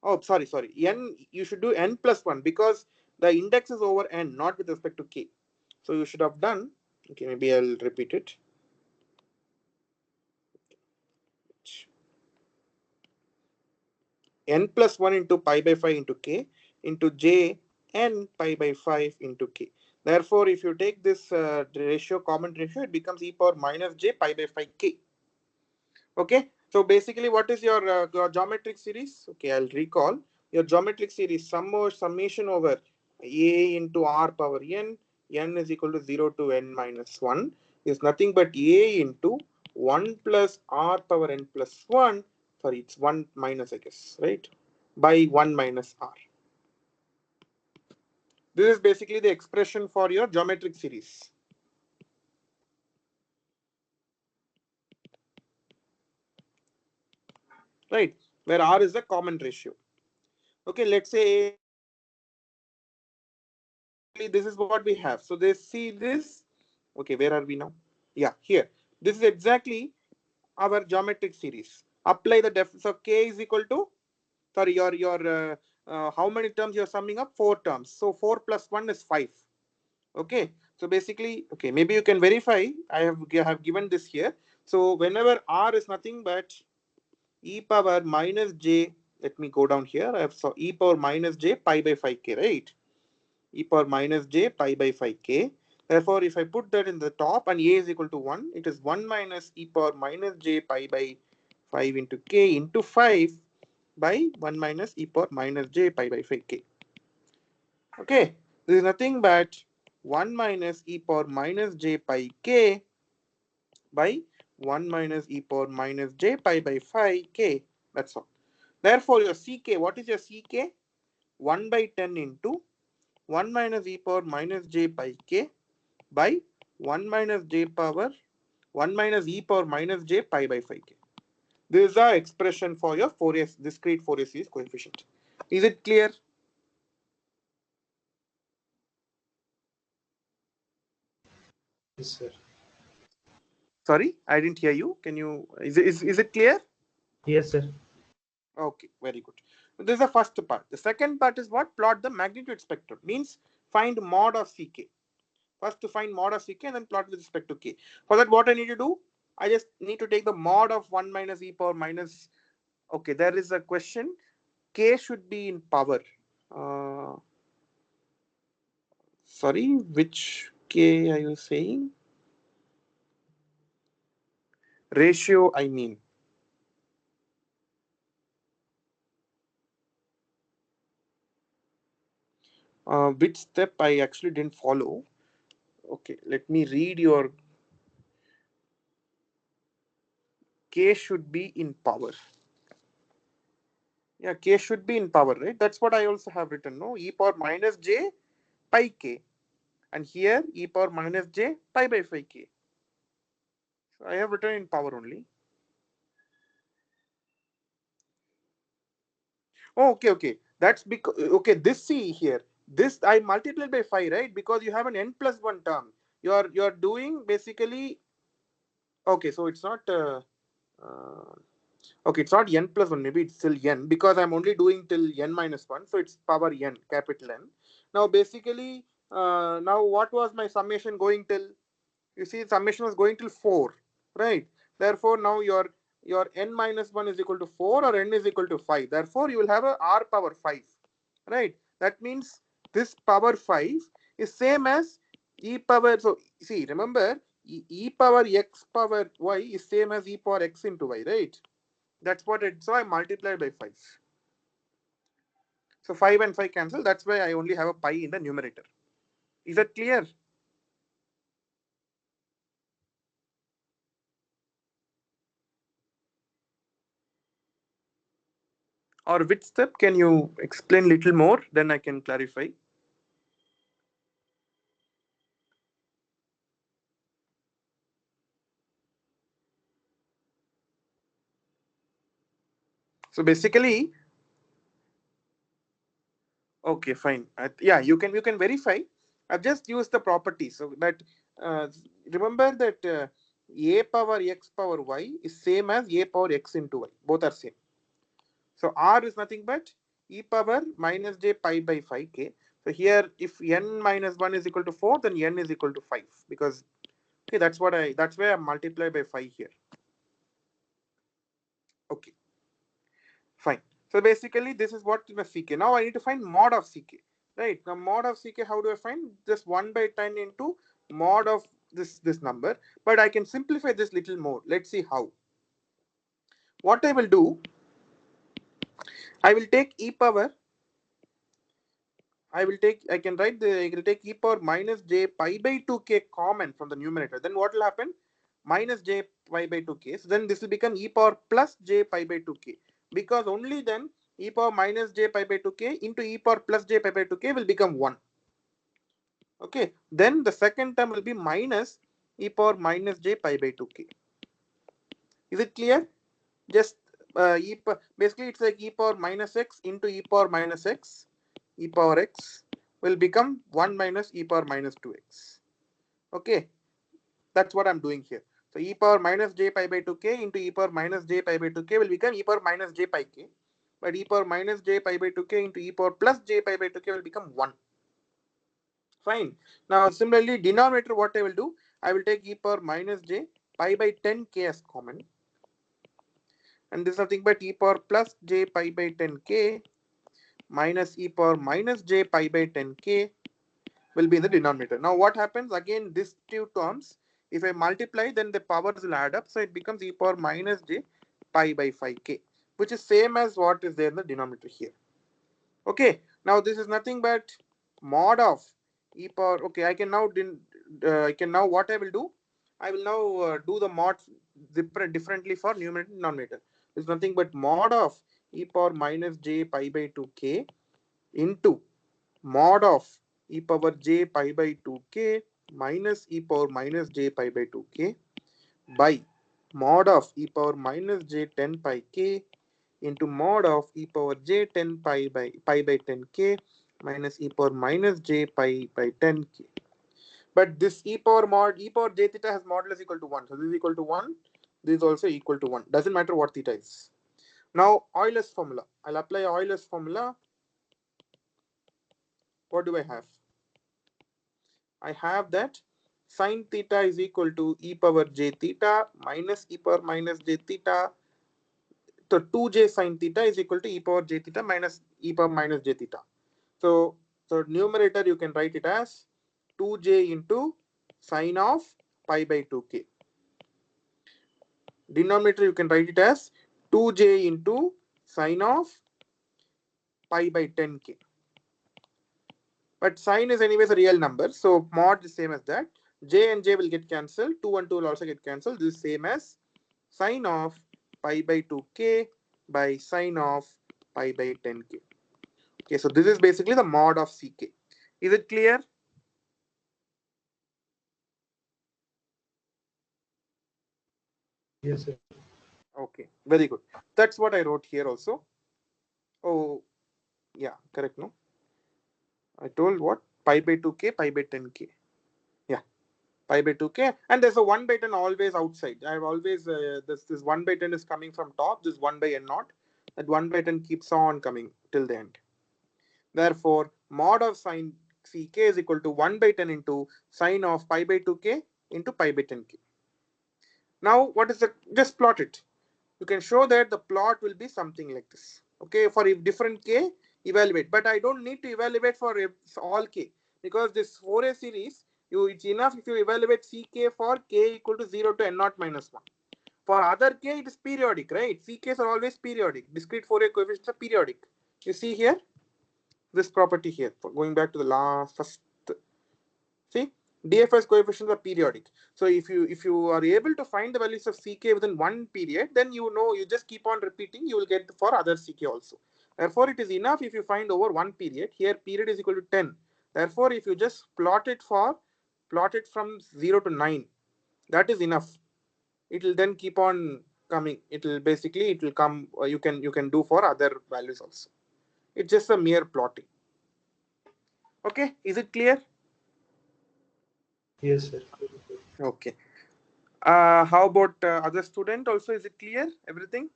Oh, sorry. N, you should do n plus 1 because the index is over n, not with respect to k. So you should have done. Okay, maybe I'll repeat it. N plus 1 into pi by 5 into k into j n pi by 5 into k. Therefore, if you take this ratio, common ratio, it becomes e power minus j pi by 5 k. Okay, so basically what is your geometric series? Okay, I'll recall. Your geometric series summation over a into r power n is equal to 0 to n minus 1 is nothing but a into 1 plus r power n plus 1. Sorry, it's 1 minus, I guess, right? By 1 minus r. This is basically the expression for your geometric series. Right, where r is the common ratio. Okay, let's say this is what we have. So they see this. Okay, where are we now? Yeah, here. This is exactly our geometric series. Apply the def. So k is equal to, sorry, your how many terms you're summing up? 4 terms. So 4 plus 1 is 5. Okay. So basically, okay, maybe you can verify. I have given this here. So whenever r is nothing but e power minus j, let me go down here. I have so e power minus j pi by 5k, right? E power minus j pi by 5k. Therefore, if I put that in the top and a is equal to 1, it is 1 minus e power minus j pi by 5 into k into 5 by 1 minus e power minus j pi by 5k. Okay, this is nothing but 1 minus e power minus j pi k by 1 minus e power minus j pi by 5k. That's all. Therefore, your ck, what is your ck? 1 by 10 into 1 minus e power minus j pi k by 1 minus j power 1 minus e power minus j pi by 5k. This is the expression for your Fourier discrete Fourier series coefficient. Is it clear? Yes, sir. Sorry, I didn't hear you. Can you? Is it clear? Yes, sir. Okay, very good. This is the first part. The second part is what? Plot the magnitude spectrum. Means find mod of ck. First to find mod of ck and then plot with respect to k. For that, what I need to do? I just need to take the mod of 1 minus e power minus. Okay, there is a question. K should be in power. Uh, Sorry, which k are you saying? Ratio, I mean. Which step I actually didn't follow. Okay, let me read your k should be in power. Yeah, k should be in power, right? That's what I also have written. No, e power minus j pi k, and here e power minus j pi by 5k. So I have written in power only. Oh, okay, okay. That's because okay. This see here. This I multiplied by 5, right? Because you have an n plus 1 term. You're doing basically okay. So it's not. Uh, okay, it's not n plus 1. Maybe it's still n because I'm only doing till n minus 1. So it's power n, capital N. Now, basically, now what was my summation going till? You see, summation was going till 4, right? Therefore, now your n minus 1 is equal to 4 or n is equal to 5. Therefore, you will have a r power 5, right? That means this power 5 is same as e power. So, see, remember, e power x power y is same as e power x into y, right? That's what it. So I multiplied by 5. So 5 and 5 cancel. That's why I only have a pi in the numerator. Is that clear? Or which step can you explain little more? Then I can clarify. So basically, okay, fine. Yeah, you can verify. I've just used the property so that uh, remember that a power x power y is same as a power x into y. Both are same. So r is nothing but e power minus j pi by 5k. So here, if n minus 1 is equal to 4, then n is equal to 5 because okay, that's why I multiply by 5 here. Okay, fine. So basically, this is what is my ck. Now I need to find mod of ck. Right now, mod of ck. How do I find? Just 1 by 10 into mod of this number. But I can simplify this little more. Let's see how. What I will do, I will take e power I can write I will take e power minus j pi by 2k common from the numerator. Then what will happen? Minus j pi by 2k. So then this will become e power plus j pi by 2k. Because only then e power minus j pi by 2k into e power plus j pi by 2k will become 1. Okay. Then the second term will be minus e power minus j pi by 2k. Is it clear? Just basically it's like e power minus x into e power minus x, e power x will become 1 minus e power minus 2x. Okay, that's what I'm doing here. So e power minus j pi by 2k into e power minus j pi by 2k will become e power minus j pi k. But e power minus j pi by 2k into e power plus j pi by 2k will become 1. Fine. Now similarly, denominator, what I will do, I will take e power minus j pi by 10k as common. And this is nothing but e power plus j pi by 10k minus e power minus j pi by 10k will be in the denominator. Now what happens? Again, these two terms, if I multiply, then the powers will add up. So it becomes e power minus j pi by 5k, which is same as what is there in the denominator here. Okay, now this is nothing but mod of e power. Okay, I can now what I will do, I will now do the mod differently for numerator and denominator. It's nothing but mod of e power minus j pi by 2k into mod of e power j pi by 2k minus e power minus j pi by 2k by mod of e power minus j 10 pi k into mod of e power j 10 pi by 10k minus e power minus j pi by 10k. But this e power j theta has modulus equal to 1. So this is equal to 1. This is also equal to 1. Doesn't matter what theta is. Now Euler's formula. I'll apply Euler's formula. What do I have? I have that sine theta is equal to e power j theta minus e power minus j theta. So 2j sine theta is equal to e power j theta minus e power minus j theta. So numerator you can write it as 2j into sine of pi by 2k. Denominator you can write it as 2j into sine of pi by 10k. But sine is anyways a real number, so mod is same as that. J and j will get cancelled. 2 and 2 will also get cancelled. This is same as sine of pi by 2k by sine of pi by 10k. Okay, so this is basically the mod of ck. Is it clear? Yes, sir. Okay, very good. That's what I wrote here also. Oh, yeah, correct, no? I told what? Pi by 2k, pi by 10k. Yeah, pi by 2k. And there's a 1 by 10 always outside. I've always, this 1 by 10 is coming from top, this 1 by n naught. That 1 by 10 keeps on coming till the end. Therefore, mod of sine ck is equal to 1 by 10 into sine of pi by 2k into pi by 10k. Now, what is the, just plot it. You can show that the plot will be something like this. Okay, for if different k, evaluate. But I don't need to evaluate for all k, because this Fourier series, it's enough if you evaluate ck for k equal to 0 to n naught minus 1. For other k, it is periodic, right? Ck's are always periodic. Discrete Fourier coefficients are periodic. You see here, this property here, going back to the last first. See, DFS coefficients are periodic. So if you are able to find the values of CK within one period, then you just keep on repeating, you will get for other CK also. Therefore, it is enough if you find over one period. Here period is equal to 10. Therefore, if you just plot it from 0 to 9, that is enough. It will then keep on coming. It will come. You can do for other values also. It's just a mere plotting. Okay, is it clear? Yes, sir. Okay. How about other student also? Is it clear? Everything?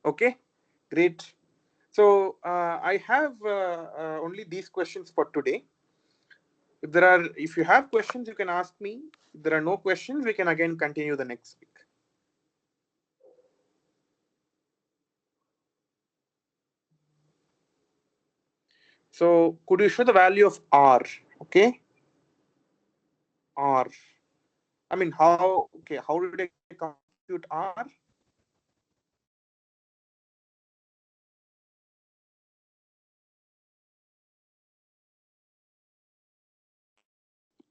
Okay, great. So I have only these questions for today. If you have questions, you can ask me. If there are no questions, we can again continue the next week. So could you show the value of R? Okay, R. I mean, how? Okay, how did I compute R?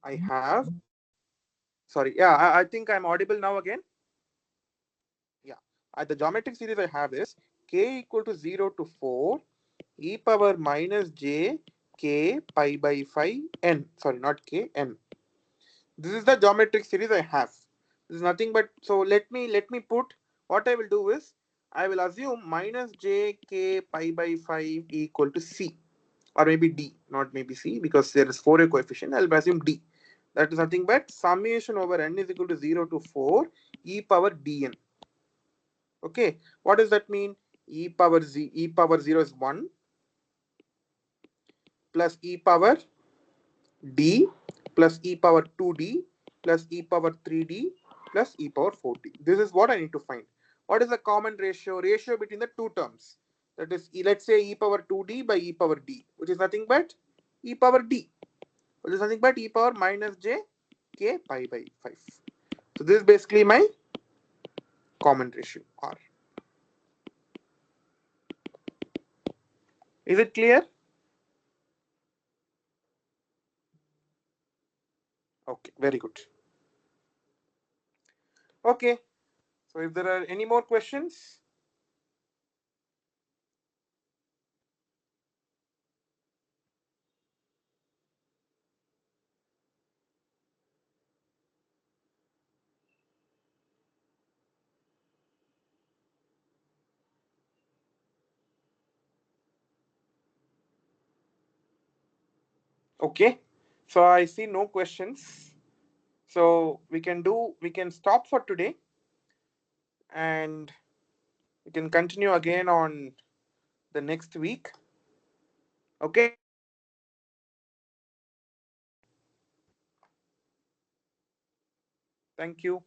I have. Sorry. Yeah, I think I'm audible now again. Yeah. The geometric series I have is k equal to 0 to 4 e power minus j k pi by 5 n. Sorry, not k, n. This is the geometric series I have. This is nothing but, so let me put what I will do is I will assume minus j k pi by 5 equal to c, or maybe d, not maybe c, because there is Fourier coefficient. I'll assume d. That is nothing but summation over n is equal to 0 to 4 e power dn. Okay, what does that mean? E power 0 is 1 plus e power d plus e power 2d plus e power 3d plus e power 4d. This is what I need to find. What is the common ratio? Ratio between the two terms. That is, let's say e power 2d by e power d, which is nothing but e power d, which is nothing but e power minus j k pi by 5. So this is basically my common ratio R. Is it clear? Okay, very good. Okay, so if there are any more questions, okay. So I see no questions. So we can stop for today, and we can continue again on the next week. Okay. Thank you.